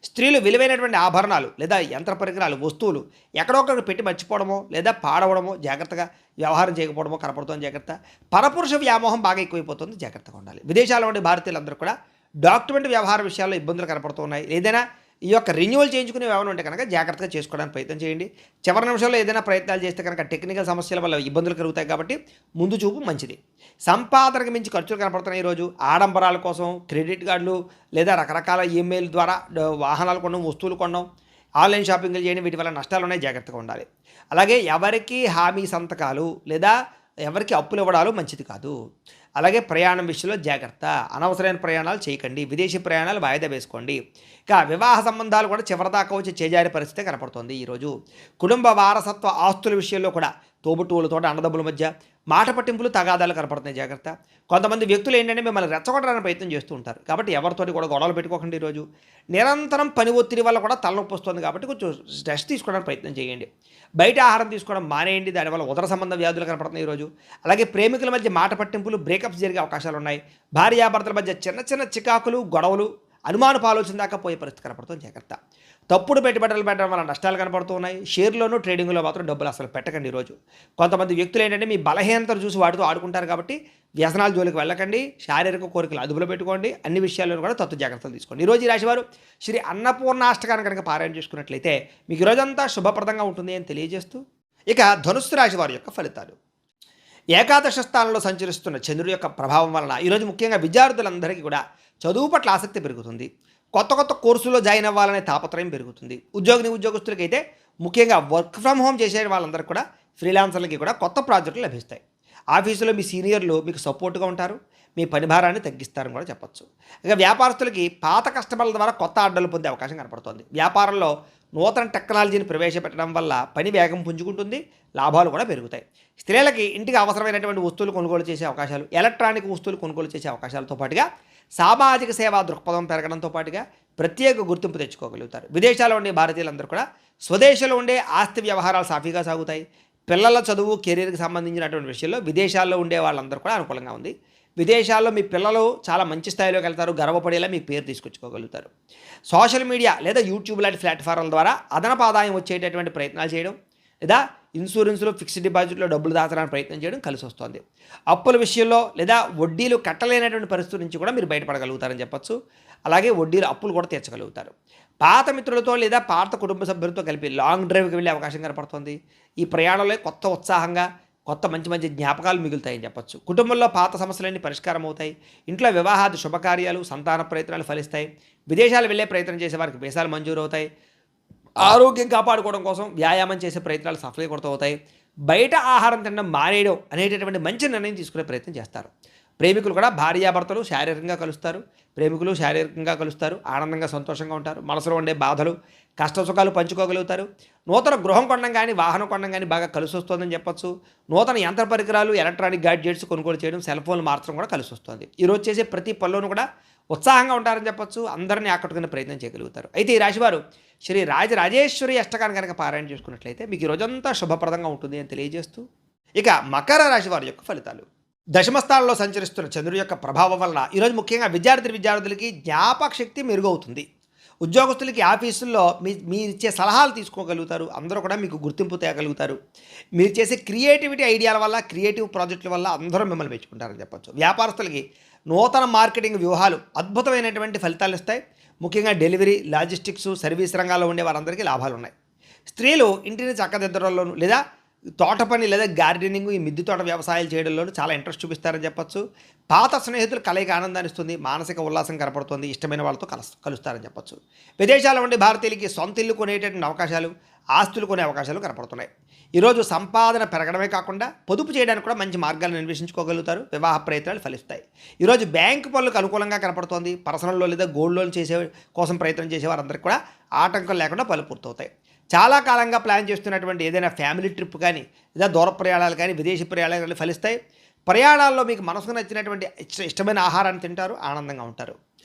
స్త్రీలు విలువైనటువంటి ఆభరణాలు లేదా యంత్ర పరికరాలు, వస్తువులు ఎక్కడొక్కడ పెట్టి మర్చిపోవడమో లేదా పాడవడమో, జాగ్రత్తగా వ్యవహారం చేయకపోవడమో కనపడుతుంది, జాగ్రత్త. పరపురుష వ్యామోహం బాగా ఎక్కువైపోతుంది, జాగ్రత్తగా ఉండాలి. విదేశాల్లో ఉండే భారతీయులందరూ కూడా డాక్యుమెంట్ వ్యవహార విషయాల్లో ఇబ్బందులు కనపడుతున్నాయి. ఏదైనా ఈ యొక్క రెన్యువల్ చేయించుకునే ఏమైనా ఉంటే కనుక జాగ్రత్తగా చేసుకోవడానికి ప్రయత్నం చేయండి. చివరి నిమిషంలో ఏదైనా ప్రయత్నాలు చేస్తే కనుక టెక్నికల్ సమస్యల వల్ల ఇబ్బందులు కలుగుతాయి, కాబట్టి ముందు చూపు మంచిది. సంపాదనకు మించి ఖర్చులు కనపడుతున్నాయి ఈరోజు. ఆడంబరాల కోసం క్రెడిట్ కార్డులు లేదా రకరకాల ఈమెయిల్ ద్వారా వాహనాలు కొనడం, వస్తువులు కొనడం, ఆన్లైన్ షాపింగ్లు చేయడం, వీటి వల్ల నష్టాలు ఉన్నాయి, జాగ్రత్తగా ఉండాలి. అలాగే ఎవరికి హామీ సంతకాలు లేదా ఎవరికి అప్పులు ఇవ్వడాలు మంచిది కాదు. అలాగే ప్రయాణం విషయంలో జాగ్రత్త, అనవసరమైన ప్రయాణాలు చేయకండి, విదేశీ ప్రయాణాలు వాయిదా వేసుకోండి. ఇక వివాహ సంబంధాలు కూడా చివరిదాకా వచ్చి చేజారే పరిస్థితి కనపడుతోంది ఈరోజు. కుటుంబ వారసత్వ ఆస్తుల విషయంలో కూడా తోబుట్టువులతో అన్నదమ్ముల మధ్య మాట పట్టింపులు తగాదాలు కనపడుతున్నాయి, జాగ్రత్త. కొంతమంది వ్యక్తులు ఏంటంటే మిమ్మల్ని రెచ్చగొట్టడానికి ప్రయత్నం చేస్తూ ఉంటారు, కాబట్టి ఎవరితోటి కూడా గొడవలు పెట్టుకోకండి. ఈరోజు నిరంతరం పని ఒత్తిడి వల్ల కూడా తలనొప్పి వస్తుంది, కాబట్టి కొంచెం రెస్ట్ తీసుకోవడానికి ప్రయత్నం చేయండి. బయట ఆహారం తీసుకోవడం మానేయండి, దానివల్ల ఉదర సంబంధ వ్యాధులు కనపడుతున్నాయి ఈరోజు. అలాగే ప్రేమికుల మధ్య మాట పట్టింపులు, బ్రేకప్స్ జరిగే అవకాశాలు ఉన్నాయి. భార్యాభర్తల మధ్య చిన్న చిన్న చికాకులు, గొడవలు, అనుమానపు ఆలోచన దాకా పోయే పరిస్థితి కనపడుతుంది, జాగ్రత్త. తప్పుడు పెట్టుబడులు పెట్టడం వల్ల నష్టాలు కనపడుతూ ఉన్నాయి. షేర్లోనూ ట్రేడింగ్లో మాత్రం డబ్బులు అసలు పెట్టకండి ఈరోజు. కొంతమంది వ్యక్తులు ఏంటంటే మీ బలహీనతలు చూసి వాటితో ఆడుకుంటారు, కాబట్టి వ్యసనాల జోలికి వెళ్ళకండి. శారీరక కోరికలు అదుపులో పెట్టుకోండి. అన్ని విషయాల్లో కూడా తత్తు జాగ్రత్తలు తీసుకోండి. ఈరోజు ఈ రాశివారు శ్రీ అన్నపూర్ణాష్టకాన్ని కనుక పారాయణ చేసుకున్నట్లయితే మీకు ఈరోజంతా శుభప్రదంగా ఉంటుంది అని తెలియజేస్తూ, ఇక ధనుస్సు రాశి వారి యొక్క ఫలితాలు. ఏకాదశ స్థానంలో సంచరిస్తున్న చంద్రుడి యొక్క ప్రభావం వలన ఈరోజు ముఖ్యంగా విద్యార్థులందరికీ కూడా చదువు పట్ల ఆసక్తి పెరుగుతుంది. కొత్త కొత్త కోర్సులో జాయిన్ అవ్వాలనే తాపత్రయం పెరుగుతుంది. ఉద్యోగస్తులకైతే ముఖ్యంగా వర్క్ ఫ్రమ్ హోమ్ చేసే వాళ్ళందరికీ కూడా, ఫ్రీలాన్సర్లకి కూడా కొత్త ప్రాజెక్టులు లభిస్తాయి. ఆఫీసులో మీ సీనియర్లు మీకు సపోర్ట్గా ఉంటారు, మీ పని భారాన్ని తగ్గిస్తారని కూడా చెప్పచ్చు. ఇక వ్యాపారస్తులకి పాత కస్టమర్ల ద్వారా కొత్త ఆర్డర్లు పొందే అవకాశం కనపడుతుంది. వ్యాపారంలో నూతన టెక్నాలజీని ప్రవేశపెట్టడం వల్ల పని వేగం పుంజుకుంటుంది, లాభాలు కూడా పెరుగుతాయి. స్త్రీలకి ఇంటికి అవసరమైనటువంటి వస్తువులు కొనుగోలు చేసే అవకాశాలు, ఎలక్ట్రానిక్ వస్తువులు కొనుగోలు చేసే అవకాశాలతో పాటుగా సామాజిక సేవా దృక్పథం పెరగడంతో పాటుగా ప్రత్యేక గుర్తింపు తెచ్చుకోగలుగుతారు. విదేశాల్లో ఉండే భారతీయులందరూ కూడా స్వదేశంలో ఉండే ఆస్తి వ్యవహారాలు సాఫీగా సాగుతాయి. పిల్లల చదువు, కెరీర్కి సంబంధించినటువంటి విషయంలో విదేశాల్లో ఉండే వాళ్ళందరూ కూడా అనుకూలంగా ఉంది. విదేశాల్లో మీ పిల్లలు చాలా మంచి స్థాయిలోకి వెళ్తారు, గర్వపడేలా మీ పేరు తీసుకొచ్చుకోగలుగుతారు. సోషల్ మీడియా లేదా యూట్యూబ్ లాంటి ప్లాట్ఫామ్ల ద్వారా అదనపు ఆదాయం వచ్చేటటువంటి ప్రయత్నాలు చేయడం, లేదా ఇన్సూరెన్స్లో, ఫిక్స్డ్ డిపాజిట్లో డబ్బులు దాచడానికి ప్రయత్నం చేయడం కలిసి వస్తుంది. అప్పుల విషయంలో లేదా వడ్డీలు కట్టలేనటువంటి పరిస్థితి నుంచి కూడా మీరు బయటపడగలుగుతారని చెప్పచ్చు. అలాగే అప్పులు కూడా తీర్చగలుగుతారు. పాత మిత్రులతో లేదా పాత కుటుంబ సభ్యులతో కలిపి లాంగ్ డ్రైవ్కి వెళ్ళే అవకాశం కనపడుతుంది. ఈ ప్రయాణంలో కొత్త ఉత్సాహంగా, కొత్త మంచి మంచి జ్ఞాపకాలు మిగులుతాయని చెప్పచ్చు. కుటుంబంలో పాత సమస్యలన్నీ పరిష్కారం అవుతాయి. ఇంట్లో వివాహాది శుభకార్యాలు, సంతాన ప్రయత్నాలు ఫలిస్తాయి. విదేశాలు వెళ్ళే ప్రయత్నం చేసే వారికి వీసాలు మంజూరు అవుతాయి. ఆరోగ్యం కాపాడుకోవడం కోసం వ్యాయామం చేసే ప్రయత్నాలు సఫలీకృతం అవుతాయి. బయట ఆహారం తినడం మానేయడం అనేటటువంటి మంచి నిర్ణయం తీసుకునే ప్రయత్నం చేస్తారు. ప్రేమికులు కూడా భార్యాభర్తలు శారీరకంగా కలుస్తారు. ప్రేమికులు శారీరకంగా కలుస్తారు, ఆనందంగా సంతోషంగా ఉంటారు. మనసులో ఉండే బాధలు, కష్ట సుఖాలు పంచుకోగలుగుతారు. నూతన గృహం కొనడం కానీ, వాహనం కొనడం కానీ బాగా కలిసి వస్తుందని చెప్పచ్చు. నూతన యంత్ర పరికరాలు, ఎలక్ట్రానిక్ గ్యాడ్జెట్స్ కొనుగోలు చేయడం, సెల్ ఫోన్లు మార్చడం కూడా కలిసి వస్తుంది. ఈరోజు చేసే ప్రతి పనిలోనూ కూడా ఉత్సాహంగా ఉంటారని చెప్పచ్చు. అందరినీ ఆకట్టుకునే ప్రయత్నం చేయగలుగుతారు. అయితే ఈ రాశివారు శ్రీ రాజరాజేశ్వరి అష్టకాన్ని కనుక పారాయణ చేసుకున్నట్లయితే మీకు ఈ రోజంతా శుభప్రదంగా ఉంటుంది అని తెలియజేస్తూ, ఇక మకర రాశి వారి యొక్క ఫలితాలు. దశమస్థానంలో సంచరిస్తున్న చంద్రుడి యొక్క ప్రభావం వలన ఈరోజు ముఖ్యంగా విద్యార్థులకి జ్ఞాపక శక్తి మెరుగవుతుంది. ఉద్యోగస్తులకి ఆఫీసుల్లో మీరు ఇచ్చే సలహాలు తీసుకోగలుగుతారు. అందరూ కూడా మీకు గుర్తింపు తేగలుగుతారు. మీరు చేసే క్రియేటివిటీ ఐడియాల వల్ల, క్రియేటివ్ ప్రాజెక్టుల వల్ల అందరూ మిమ్మల్ని మెచ్చుకుంటారని చెప్పచ్చు. వ్యాపారస్తులకి నూతన మార్కెటింగ్ వ్యూహాలు అద్భుతమైనటువంటి ఫలితాలు ఇస్తాయి. ముఖ్యంగా డెలివరీ, లాజిస్టిక్స్, సర్వీస్ రంగాల్లో ఉండే వారందరికీ లాభాలు ఉన్నాయి. స్త్రీలు ఇంటిని చక్కదిద్దడంలోనూ లేదా తోట పని లేదా గార్డెనింగ్, ఈ మిద్దె తోట వ్యవసాయాలు చేయడంలోనూ చాలా ఇంట్రెస్ట్ చూపిస్తారని చెప్పచ్చు. పాత స్నేహితులు కలయిక ఆనందాన్ని ఇస్తుంది, మానసిక ఉల్లాసం కనపడుతుంది, ఇష్టమైన వాళ్ళతో కలుస్తారని చెప్పచ్చు. విదేశాల్లో ఉండే భారతీయులకి సొంత ఇల్లు కొనేటటువంటి అవకాశాలు, ఆస్తులు కొనే అవకాశాలు కనపడుతున్నాయి. ఈరోజు సంపాదన పెరగడమే కాకుండా పొదుపు చేయడానికి కూడా మంచి మార్గాలను అన్వేషించుకోగలుగుతారు. వివాహ ప్రయత్నాలు ఫలిస్తాయి. ఈరోజు బ్యాంకు పనులకు అనుకూలంగా కనపడుతోంది. పర్సనల్ లోన్ లేదా గోల్డ్ లోన్ చేసే కోసం ప్రయత్నం చేసే వారందరికీ కూడా ఆటంకం లేకుండా పనులు పూర్తవుతాయి. చాలా కాలంగా ప్లాన్ చేస్తున్నటువంటి ఏదైనా ఫ్యామిలీ ట్రిప్ కానీ, లేదా దూర ప్రయాణాలు కానీ, విదేశీ ప్రయాణాలు కానీ ఫలిస్తాయి. ప్రయాణాల్లో మీకు మనసుకు నచ్చినటువంటి ఇష్టమైన ఆహారాన్ని తింటారు, ఆనందంగా ఉంటారు.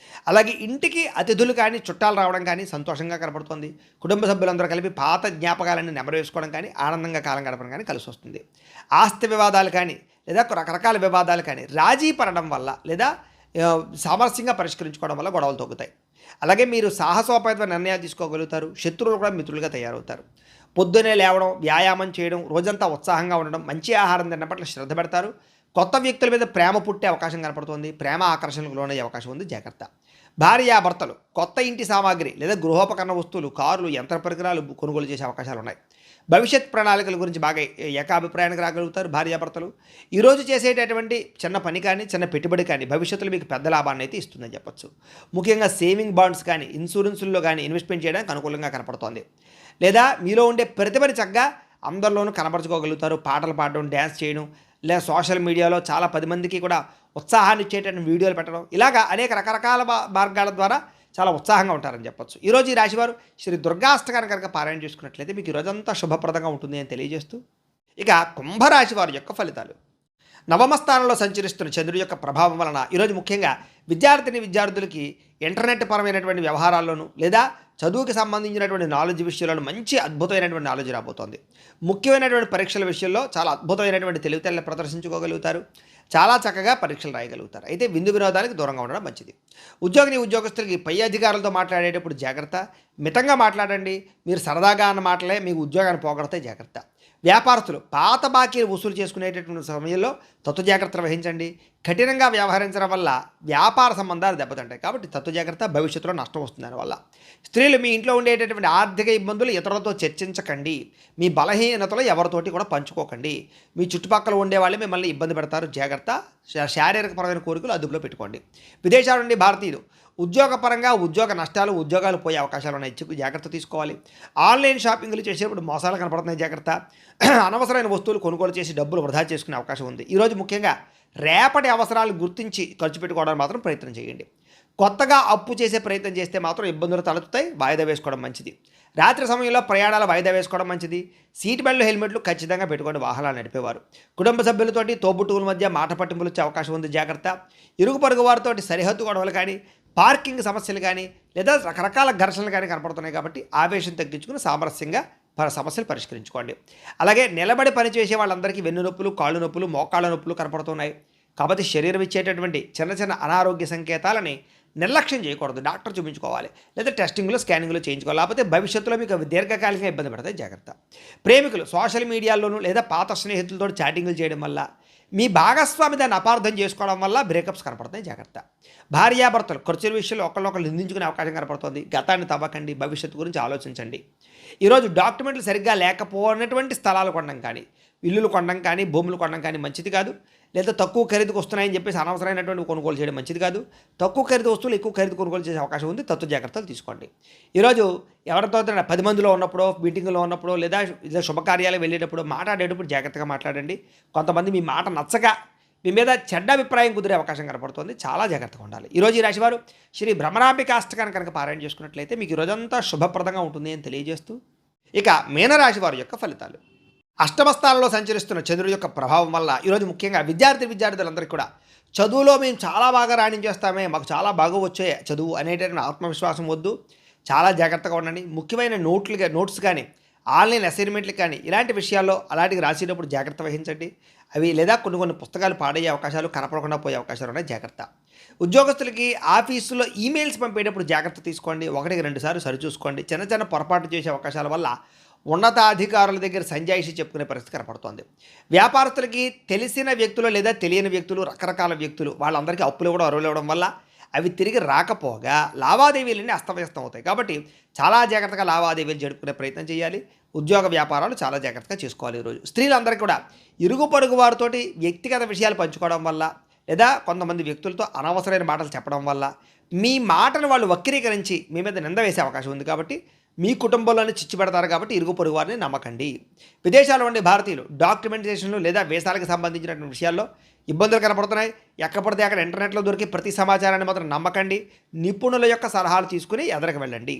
అలాగే ఇంటికి అతిథులు కానీ, చుట్టాలు రావడం కానీ సంతోషంగా కనపడుతుంది. కుటుంబ సభ్యులందరూ కలిపి పాత జ్ఞాపకాలన్నీ నెమరు వేసుకోవడం కానీ, ఆనందంగా కాలం గడపడం కానీ కలిసి వస్తుంది. ఆస్తి వివాదాలు కానీ, లేదా రకరకాల వివాదాలు కానీ రాజీ పడడం వల్ల, లేదా సామరస్యంగా పరిష్కరించుకోవడం వల్ల గొడవలు తగ్గుతాయి. అలాగే మీరు సాహసోపేత నిర్ణయాలు తీసుకోగలుగుతారు. శత్రువులు కూడా మిత్రులుగా తయారవుతారు. పొద్దునే లేవడం, వ్యాయామం చేయడం, రోజంతా ఉత్సాహంగా ఉండడం, మంచి ఆహారం తినడం పట్ల శ్రద్ధ పెడతారు. కొత్త వ్యక్తుల మీద ప్రేమ పుట్టే అవకాశం కనపడుతుంది. ప్రేమ ఆకర్షణకు లోనయ్యే అవకాశం ఉంది, జాగ్రత్త. భార్యాభర్తలు కొత్త ఇంటి సామాగ్రి లేదా గృహోపకరణ వస్తువులు, కార్లు, యంత్ర పరికరాలు కొనుగోలు చేసే అవకాశాలు ఉన్నాయి. భవిష్యత్ ప్రణాళికల గురించి బాగా ఏకాభిప్రాయానికి రాగలుగుతారు భార్యాభర్తలు. ఈరోజు చేసేటటువంటి చిన్న పని కానీ, చిన్న పెట్టుబడి కానీ భవిష్యత్తులో మీకు పెద్ద లాభాన్ని అయితే ఇస్తుందని చెప్పచ్చు. ముఖ్యంగా సేవింగ్ బాండ్స్ కానీ, ఇన్సూరెన్సుల్లో కానీ ఇన్వెస్ట్మెంట్ చేయడానికి అనుకూలంగా కనపడుతోంది. లేదా మీలో ఉండే ప్రతిభని చక్కగా అందరిలోనూ కనపరచుకోగలుగుతారు. పాటలు పాడడం, డ్యాన్స్ చేయడం, లేదా సోషల్ మీడియాలో చాలా 10 మందికి కూడా ఉత్సాహాన్ని ఇచ్చేటటువంటి వీడియోలు పెట్టడం, ఇలాగా అనేక రకరకాల మార్గాల ద్వారా చాలా ఉత్సాహంగా ఉంటారని చెప్పొచ్చు. ఈరోజు ఈ రాశివారు శ్రీ దుర్గాష్టకాన్ని కనుక పారాయణ చేసుకున్నట్లయితే మీకు ఈ రోజంతా శుభప్రదంగా ఉంటుంది అని తెలియజేస్తూ, ఇక కుంభరాశి వారి యొక్క ఫలితాలు. నవమ స్థానంలో సంచరిస్తున్న చంద్రుడి యొక్క ప్రభావం వలన ఈరోజు ముఖ్యంగా విద్యార్థులకి ఇంటర్నెట్ పరమైనటువంటి వ్యవహారాల్లోనూ లేదా చదువుకి సంబంధించినటువంటి నాలెడ్జ్ విషయంలో మంచి అద్భుతమైనటువంటి నాలెడ్జ్ రాబోతోంది. ముఖ్యమైనటువంటి పరీక్షల విషయంలో చాలా అద్భుతమైనటువంటి తెలివితేటలు ప్రదర్శించుకోగలుగుతారు. చాలా చక్కగా పరీక్షలు రాయగలుగుతారు. అయితే విందు వినోదానికి దూరంగా ఉండడం మంచిది. ఉద్యోగస్తులకి పై అధికారులతో మాట్లాడేటప్పుడు జాగ్రత్త. మితంగా మాట్లాడండి. మీరు సరదాగా అన్న మాటలే మీకు ఉద్యోగాన్ని పోగొడతాయి, జాగ్రత్త. వ్యాపారస్తులు పాత బాకీలు వసూలు చేసుకునేటటువంటి సమయంలో తత్వ జాగ్రత్తలు వహించండి. కఠినంగా వ్యవహరించడం వల్ల వ్యాపార సంబంధాలు దెబ్బతింటాయి, కాబట్టి తత్వ జాగ్రత్త. భవిష్యత్తులో నష్టం వస్తుంది దానివల్ల. స్త్రీలు మీ ఇంట్లో ఉండేటటువంటి ఆర్థిక ఇబ్బందులు ఇతరులతో చర్చించకండి. మీ బలహీనతలు ఎవరితోటి కూడా పంచుకోకండి. మీ చుట్టుపక్కల ఉండేవాళ్ళు మిమ్మల్ని ఇబ్బంది పెడతారు, జాగ్రత్త. శారీరకపరమైన కోరికలు అదుపులో పెట్టుకోండి. విదేశాల నుండి భారతీయులు ఉద్యోగపరంగా ఉద్యోగ నష్టాలు, ఉద్యోగాలు పోయే అవకాశాలు ఉన్నాయి, జాగ్రత్త తీసుకోవాలి. ఆన్లైన్ షాపింగ్లు చేసేటప్పుడు మోసాలు కనపడుతున్నాయి, జాగ్రత్త. అనవసరమైన వస్తువులు కొనుగోలు చేసి డబ్బులు వృధా చేసుకునే అవకాశం ఉంది. ఈరోజు ముఖ్యంగా రేపటి అవసరాలు గుర్తించి ఖర్చు పెట్టుకోవడానికి మాత్రం ప్రయత్నం చేయండి. కొత్తగా అప్పు చేసే ప్రయత్నం చేస్తే మాత్రం ఇబ్బందులు తలెత్తుతాయి, వాయిదా వేసుకోవడం మంచిది. రాత్రి సమయంలో ప్రయాణాలు వాయిదా వేసుకోవడం మంచిది. సీట్ బెల్ట్లు, హెల్మెట్లు ఖచ్చితంగా పెట్టుకోండి వాహనాలు నడిపేవారు. కుటుంబ సభ్యులతోటి తోబుట్టువుల మధ్య మాట పట్టింపులు వచ్చే అవకాశం ఉంది, జాగ్రత్త. ఇరుగు పొరుగు వారితో సరిహద్దు గొడవలు కానీ, పార్కింగ్ సమస్యలు కానీ, లేదా రకరకాల ఘర్షణలు కానీ కనపడుతున్నాయి, కాబట్టి ఆవేశం తగ్గించుకుని సామరస్యంగా సమస్యలు పరిష్కరించుకోండి. అలాగే నిలబడి పనిచేసే వాళ్ళందరికీ వెన్ను నొప్పులు, కాళ్ళు నొప్పులు, మోకాళ్ళ నొప్పులు కనపడుతున్నాయి, కాబట్టి శరీరం ఇచ్చేటటువంటి చిన్న చిన్న అనారోగ్య సంకేతాలని నిర్లక్ష్యం చేయకూడదు. డాక్టర్ చూపించుకోవాలి, లేదా టెస్టింగ్లు, స్కానింగ్లు చేయించుకోవాలి. లేకపోతే భవిష్యత్తులో మీకు దీర్ఘకాలికంగా ఇబ్బంది పడతాయి, జాగ్రత్త. ప్రేమికులు సోషల్ మీడియాలోనూ లేదా పాత స్నేహితులతో చాటింగ్లు చేయడం వల్ల, మీ భాగస్వామి దాన్ని అపార్థం చేసుకోవడం వల్ల బ్రేకప్స్ కనపడతాయి, జాగ్రత్త. భార్యాభర్తలు ఖర్చుల విషయంలో ఒకళ్ళొకళ్ళు నిందించుకునే అవకాశం కనపడుతుంది. గతాన్ని తవ్వకండి, భవిష్యత్తు గురించి ఆలోచించండి. ఈరోజు డాక్యుమెంట్లు సరిగ్గా లేకపోయినటువంటి స్థలాలు కొనడం కానీ, ఇల్లులు కొనడం కానీ, భూములు కొనడం కానీ మంచిది కాదు. లేదా తక్కువ ఖరీదుకు వస్తున్నాయని చెప్పేసి అనవసరమైనటువంటి కొనుగోలు చేయడం మంచిది కాదు. తక్కువ ఖరీదు వస్తువులు ఎక్కువ ఖరీదు కొనుగోలు చేసే అవకాశం ఉంది, తత్వ జాగ్రత్తలు తీసుకోండి. ఈరోజు ఎవరితో 10 మందిలో ఉన్నప్పుడో, మీటింగ్లో ఉన్నప్పుడో, లేదా శుభకార్యాలు వెళ్ళేటప్పుడు మాట్లాడేటప్పుడు జాగ్రత్తగా మాట్లాడండి. కొంతమంది మీ మాట నచ్చక మీ మీద చెడ్డ అభిప్రాయం కుదిరే అవకాశం కనపడుతుంది, చాలా జాగ్రత్తగా ఉండాలి. ఈరోజు ఈ రాశివారు శ్రీ భ్రమరాంబికాష్టకాన్ని కనుక పారాయణ చేసుకున్నట్లయితే మీకు ఈ రోజంతా శుభప్రదంగా ఉంటుంది అని తెలియజేస్తూ, ఇక మీనరాశి వారి యొక్క ఫలితాలు. అష్టమ స్థానంలో సంచరిస్తున్న చంద్రుడి యొక్క ప్రభావం వల్ల ఈరోజు ముఖ్యంగా విద్యార్థులందరికీ కూడా చదువులో మేము చాలా బాగా రాణించేస్తామే, మాకు చాలా బాగా వచ్చే చదువు అనేటటువంటి ఆత్మవిశ్వాసం వద్దు, చాలా జాగ్రత్తగా ఉండండి. ముఖ్యమైన నోట్స్ కానీ, ఆన్లైన్ అసైన్మెంట్లు కానీ, ఇలాంటి విషయాల్లో అలాంటివి రాసేటప్పుడు జాగ్రత్త వహించండి. అవి లేదా కొన్ని పుస్తకాలు పాడయ్యే అవకాశాలు, కనపడకుండా పోయే అవకాశాలు ఉన్నాయి, జాగ్రత్త. ఉద్యోగస్తులకి ఆఫీసులో ఈమెయిల్స్ పంపేటప్పుడు జాగ్రత్త తీసుకోండి. 1-2 సార్లు సరిచూసుకోండి. చిన్న పొరపాటు చేసే అవకాశాల వల్ల ఉన్నతాధికారుల దగ్గర సంజాయిషి చెప్పుకునే పరిస్థితి కనపడుతోంది. వ్యాపారస్తులకి తెలిసిన వ్యక్తులు లేదా తెలియని వ్యక్తులు, రకరకాల వ్యక్తులు వాళ్ళందరికీ అప్పులు ఇవ్వడం, అరువులు ఇవ్వడం వల్ల అవి తిరిగి రాకపోగా లావాదేవీలన్నీ అస్తవ్యస్తం అవుతాయి, కాబట్టి చాలా జాగ్రత్తగా లావాదేవీలు జరుపుకునే ప్రయత్నం చేయాలి. ఉద్యోగ వ్యాపారాలు చాలా జాగ్రత్తగా చేసుకోవాలి. ఈరోజు స్త్రీలందరికీ కూడా ఇరుగు పొరుగు వారితోటి వ్యక్తిగత విషయాలు పంచుకోవడం వల్ల, లేదా కొంతమంది వ్యక్తులతో అనవసరమైన మాటలు చెప్పడం వల్ల మీ మాటను వాళ్ళు వక్రీకరించి మీ మీద నింద వేసే అవకాశం ఉంది, కాబట్టి మీ కుటుంబంలోనే చిచ్చు పెడతారు, కాబట్టి ఇరుగు పొరుగు వారిని నమ్మకండి. విదేశాల్లో ఉండే భారతీయులు డాక్యుమెంటేషన్లు లేదా వీసాలకు సంబంధించినటువంటి విషయాల్లో ఇబ్బందులు కనపడుతున్నాయి. ఎక్కడిపడితే అక్కడ ఇంటర్నెట్లో దొరికి ప్రతి సమాచారాన్ని మాత్రం నమ్మకండి. నిపుణుల యొక్క సలహాలు తీసుకుని ఎదరికి వెళ్ళండి.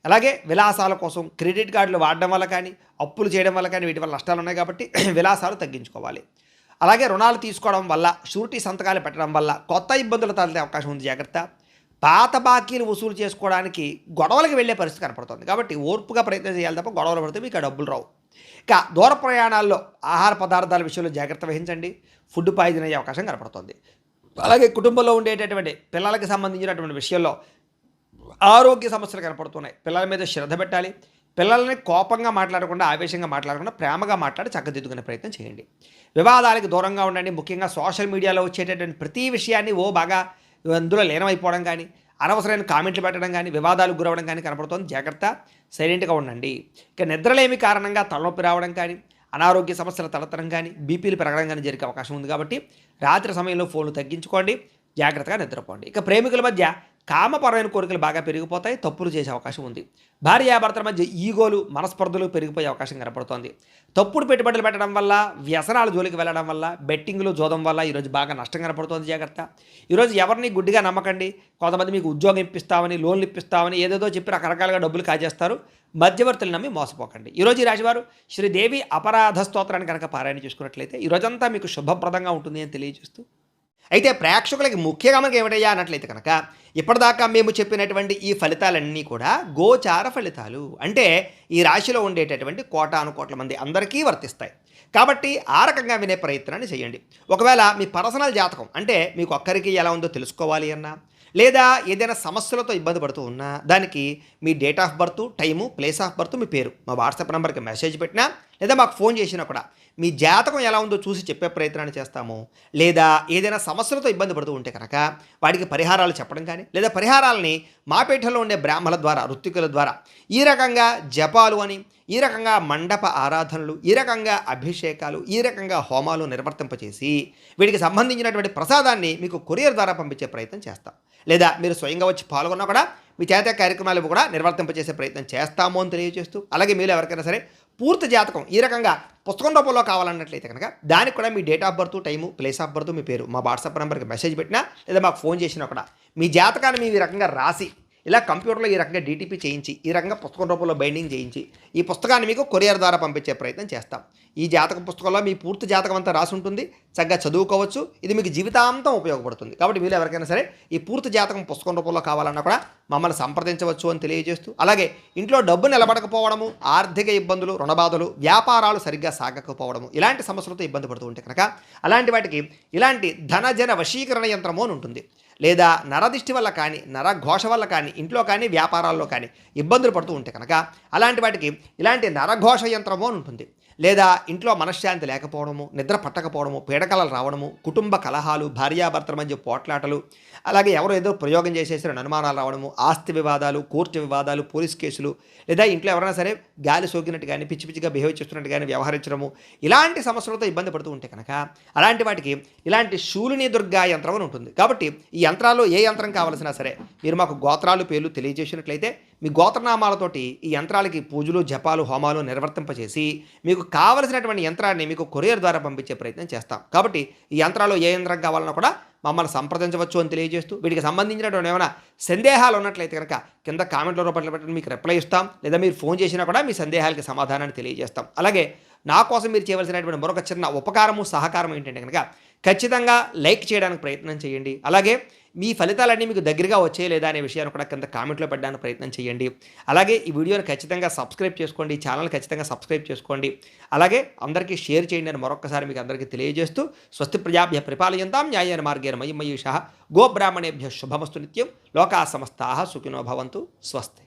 అలాగే విలాసాల కోసం క్రెడిట్ కార్డులు వాడడం వల్ల కానీ, అప్పులు చేయడం వల్ల కానీ వీటి వల్ల నష్టాలు ఉన్నాయి, కాబట్టి విలాసాలు తగ్గించుకోవాలి. అలాగే రుణాలు తీసుకోవడం వల్ల, షూరిటీ సంతకాలు పెట్టడం వల్ల కొత్త ఇబ్బందులు తలెత్తే అవకాశం ఉంది, జాగ్రత్త. పాత బాకీలు వసూలు చేసుకోవడానికి గొడవలకు వెళ్ళే పరిస్థితి కనపడుతుంది, కాబట్టి ఓర్పుగా ప్రయత్నం చేయాలి తప్ప గొడవలు పడితే మీకు డబ్బులు రావు. ఇక దూర ప్రయాణాల్లో ఆహార పదార్థాల విషయంలో జాగ్రత్త వహించండి. ఫుడ్ పాయిజన్ అయ్యే అవకాశం కనపడుతుంది. అలాగే కుటుంబంలో ఉండేటటువంటి పిల్లలకి సంబంధించినటువంటి విషయంలో ఆరోగ్య సమస్యలు కనపడుతున్నాయి. పిల్లల మీద శ్రద్ధ పెట్టాలి. పిల్లల్ని కోపంగా మాట్లాడకుండా, ఆవేశంగా మాట్లాడకుండా ప్రేమగా మాట్లాడి చక్కదిద్దుకునే ప్రయత్నం చేయండి. వివాదాలకు దూరంగా ఉండండి. ముఖ్యంగా సోషల్ మీడియాలో వచ్చేటటువంటి ప్రతి విషయాన్ని బాగా అందులో లీనమైపోవడం కానీ, అనవసరమైన కామెంట్లు పెట్టడం కానీ, వివాదాలకు గురవడం కానీ కనపడుతుంది, జాగ్రత్త. సైలెంట్గా ఉండండి. ఇక నిద్రలేమి కారణంగా తలనొప్పి రావడం కానీ, అనారోగ్య సమస్యలు తలెత్తడం కానీ, బీపీలు పెరగడం కానీ జరిగే అవకాశం ఉంది, కాబట్టి రాత్రి సమయంలో ఫోన్లు తగ్గించుకోండి. జాగ్రత్తగా నిద్రపోండి. ఇక ప్రేమికుల మధ్య కామపరమైన కోరికలు బాగా పెరిగిపోతాయి, తప్పులు చేసే అవకాశం ఉంది. భార్యాభర్తల మధ్య ఈగోలు, మనస్పర్ధలు పెరిగిపోయే అవకాశం కనపడుతోంది. తప్పుడు పెట్టుబడులు పెట్టడం వల్ల, వ్యసనాల జోలికి వెళ్ళడం వల్ల, బెట్టింగ్లు, జోదం వల్ల ఈరోజు బాగా నష్టం కనపడుతోంది. జాగ్రత్త. ఈరోజు ఎవరిని గుడ్డిగా నమ్మకండి. కొంతమంది మీకు ఉద్యోగం ఇప్పిస్తామని, లోన్లు ఇప్పిస్తామని ఏదేదో చెప్పి రకరకాలుగా డబ్బులు కాజేస్తారు. మధ్యవర్తులు నమ్మి మోసపోకండి. ఈరోజు ఈ రాశివారు శ్రీదేవి అపరాధ స్తోత్రాన్ని కనుక పారాయణ చేసుకున్నట్లయితే ఈరోజంతా మీకు శుభప్రదంగా ఉంటుంది అని తెలియజేస్తూ, అయితే ప్రేక్షకులకి ముఖ్యంగా మనకి ఏమిటయ్యా అన్నట్లయితే కనుక ఇప్పటిదాకా మేము చెప్పినటువంటి ఈ ఫలితాలన్నీ కూడా గోచార ఫలితాలు, అంటే ఈ రాశిలో ఉండేటటువంటి కోటాను కోట్ల మంది అందరికీ వర్తిస్తాయి. కాబట్టి ఆ రకంగా వినే ప్రయత్నాన్ని చేయండి. ఒకవేళ మీ పర్సనల్ జాతకం అంటే మీకు ఒక్కరికి ఎలా ఉందో తెలుసుకోవాలి అన్నా, లేదా ఏదైనా సమస్యలతో ఇబ్బంది పడుతూ ఉన్నా, దానికి మీ date of birth, time, place of birth, మీ పేరు మా వాట్సాప్ నెంబర్కి మెసేజ్ పెట్టినా, లేదా మాకు ఫోన్ చేసినా కూడా మీ జాతకం ఎలా ఉందో చూసి చెప్పే ప్రయత్నాన్ని చేస్తాము. లేదా ఏదైనా సమస్యలతో ఇబ్బంది పడుతూ ఉంటే కనుక వాటికి పరిహారాలు చెప్పడం కానీ, లేదా పరిహారాలని మా పీఠంలో ఉండే బ్రాహ్మణుల ద్వారా, ఋత్వికుల ద్వారా ఈ రకంగా జపాలు అని, ఈ రకంగా మండప ఆరాధనలు, ఈ రకంగా అభిషేకాలు, ఈ రకంగా హోమాలు నిర్వర్తింపచేసి వీటికి సంబంధించినటువంటి ప్రసాదాన్ని మీకు కొరియర్ ద్వారా పంపించే ప్రయత్నం చేస్తాం. లేదా మీరు స్వయంగా వచ్చి పాల్గొన్నా కూడా మీ చేత కార్యక్రమాలు కూడా నిర్వర్తింపచేసే ప్రయత్నం చేస్తాము అని తెలియజేస్తూ, అలాగే మీరు ఎవరికైనా సరే పూర్తి జాతకం ఈ రకంగా పుస్తకం రూపంలో కావాలన్నట్లయితే కనుక దానికి కూడా మీ date of birth, time, place of birth, మీ పేరు మా వాట్సాప్ నెంబర్కి మెసేజ్ పెట్టినా, లేదా మాకు ఫోన్ చేసినా కూడా మీ జాతకాన్ని మేము ఈ రకంగా రాసి ఇలా కంప్యూటర్లో ఈ రకంగా డీటీపీ చేయించి, ఈ రకంగా పుస్తకం రూపంలో బైండింగ్ చేయించి ఈ పుస్తకాన్ని మీకు కొరియర్ ద్వారా పంపించే ప్రయత్నం చేస్తాం. ఈ జాతక పుస్తకంలో మీ పూర్తి జాతకం అంతా రాసి ఉంటుంది. చక్కగా చదువుకోవచ్చు. ఇది మీకు జీవితాంతం ఉపయోగపడుతుంది. కాబట్టి మీరు ఎవరికైనా సరే ఈ పూర్తి జాతకం పుస్తకం రూపంలో కావాలన్నా కూడా మమ్మల్ని సంప్రదించవచ్చు అని తెలియజేస్తూ, అలాగే ఇంట్లో డబ్బు నిలబడకపోవడము, ఆర్థిక ఇబ్బందులు, రుణబాధలు, వ్యాపారాలు సరిగ్గా సాగకపోవడము, ఇలాంటి సమస్యలతో ఇబ్బంది పడుతూ ఉంటే కనుక అలాంటి వాటికి ఇలాంటి ధనజన వశీకరణ యంత్రము అని ఉంటుంది. లేదా నరదిష్టి వల్ల కానీ, నరఘోష వల్ల కానీ, ఇంట్లో కానీ, వ్యాపారాల్లో కానీ ఇబ్బందులు పడుతూ ఉంటే కనుక అలాంటి వాటికి ఇలాంటి నరఘోష యంత్రము అని ఉంటుంది. లేదా ఇంట్లో మనశ్శాంతి లేకపోవడము, నిద్ర పట్టకపోవడము, పీడకలలు రావడము, కుటుంబ కలహాలు, భార్యాభర్తల మధ్య పోట్లాటలు, అలాగే ఎవరో ఏదో ప్రయోగం చేసేసిన అనుమానాలు రావడము, ఆస్తి వివాదాలు, కోర్టు వివాదాలు, పోలీస్ కేసులు, లేదా ఇంట్లో ఎవరైనా సరే గాలి సోకినట్టు కానీ, పిచ్చి పిచ్చిగా బిహేవ్ చేస్తున్నట్టు కానీ వ్యవహరించడము, ఇలాంటి సమస్యలతో ఇబ్బంది పడుతూ ఉంటే కనుక అలాంటి వాటికి ఇలాంటి శూలిని దుర్గా యంత్రం అని ఉంటుంది. కాబట్టి ఈ యంత్రాల్లో ఏ యంత్రం కావాల్సినా సరే మీరు మాకు గోత్రాలు, పేర్లు తెలియజేసినట్లయితే మీ గోత్రనామాలతోటి ఈ యంత్రాలకి పూజలు, జపాలు, హోమాలు నిర్వర్తింపచేసి మీకు కావలసినటువంటి యంత్రాన్ని మీకు కొరియర్ ద్వారా పంపించే ప్రయత్నం చేస్తాం. కాబట్టి ఈ యంత్రాలు ఏ యంత్రం కావాలన్నా కూడా మమ్మల్ని సంప్రదించవచ్చు అని తెలియజేస్తూ, వీటికి సంబంధించినటువంటి ఏమైనా సందేహాలు ఉన్నట్లయితే కనుక కింద కామెంట్ల రూపంలో పెట్టండి, మీకు రిప్లై ఇస్తాం. లేదా మీరు ఫోన్ చేసినా కూడా మీ సందేహాలకి సమాధానాన్ని తెలియజేస్తాం. అలాగే నా కోసం మీరు చేయవలసినటువంటి మరొక చిన్న ఉపకారము, సహకారం ఏంటంటే కనుక ఖచ్చితంగా లైక్ చేయడానికి ప్రయత్నం చేయండి. అలాగే మీ ఫలితాలన్నీ మీకు దగ్గరగా వచ్చే లేదా అనే విషయాన్ని కూడా కింద కామెంట్లో పెట్టడానికి ప్రయత్నం చేయండి. అలాగే ఈ వీడియోని ఖచ్చితంగా సబ్స్క్రైబ్ చేసుకోండి, ఛానల్ ఖచ్చితంగా సబ్స్క్రైబ్ చేసుకోండి. అలాగే అందరికీ షేర్ చేయండి అని మరొకసారి మీకు అందరికీ తెలియజేస్తూ, స్వస్తి ప్రజాభ్య పరిపాలయంతాం న్యాయేన మార్గేణ మయీషః గోబ్రాహ్మణేభ్య శుభమస్తు నిత్యం. లోకా సమస్తాః సుఖినో భవంతు. స్వస్తి.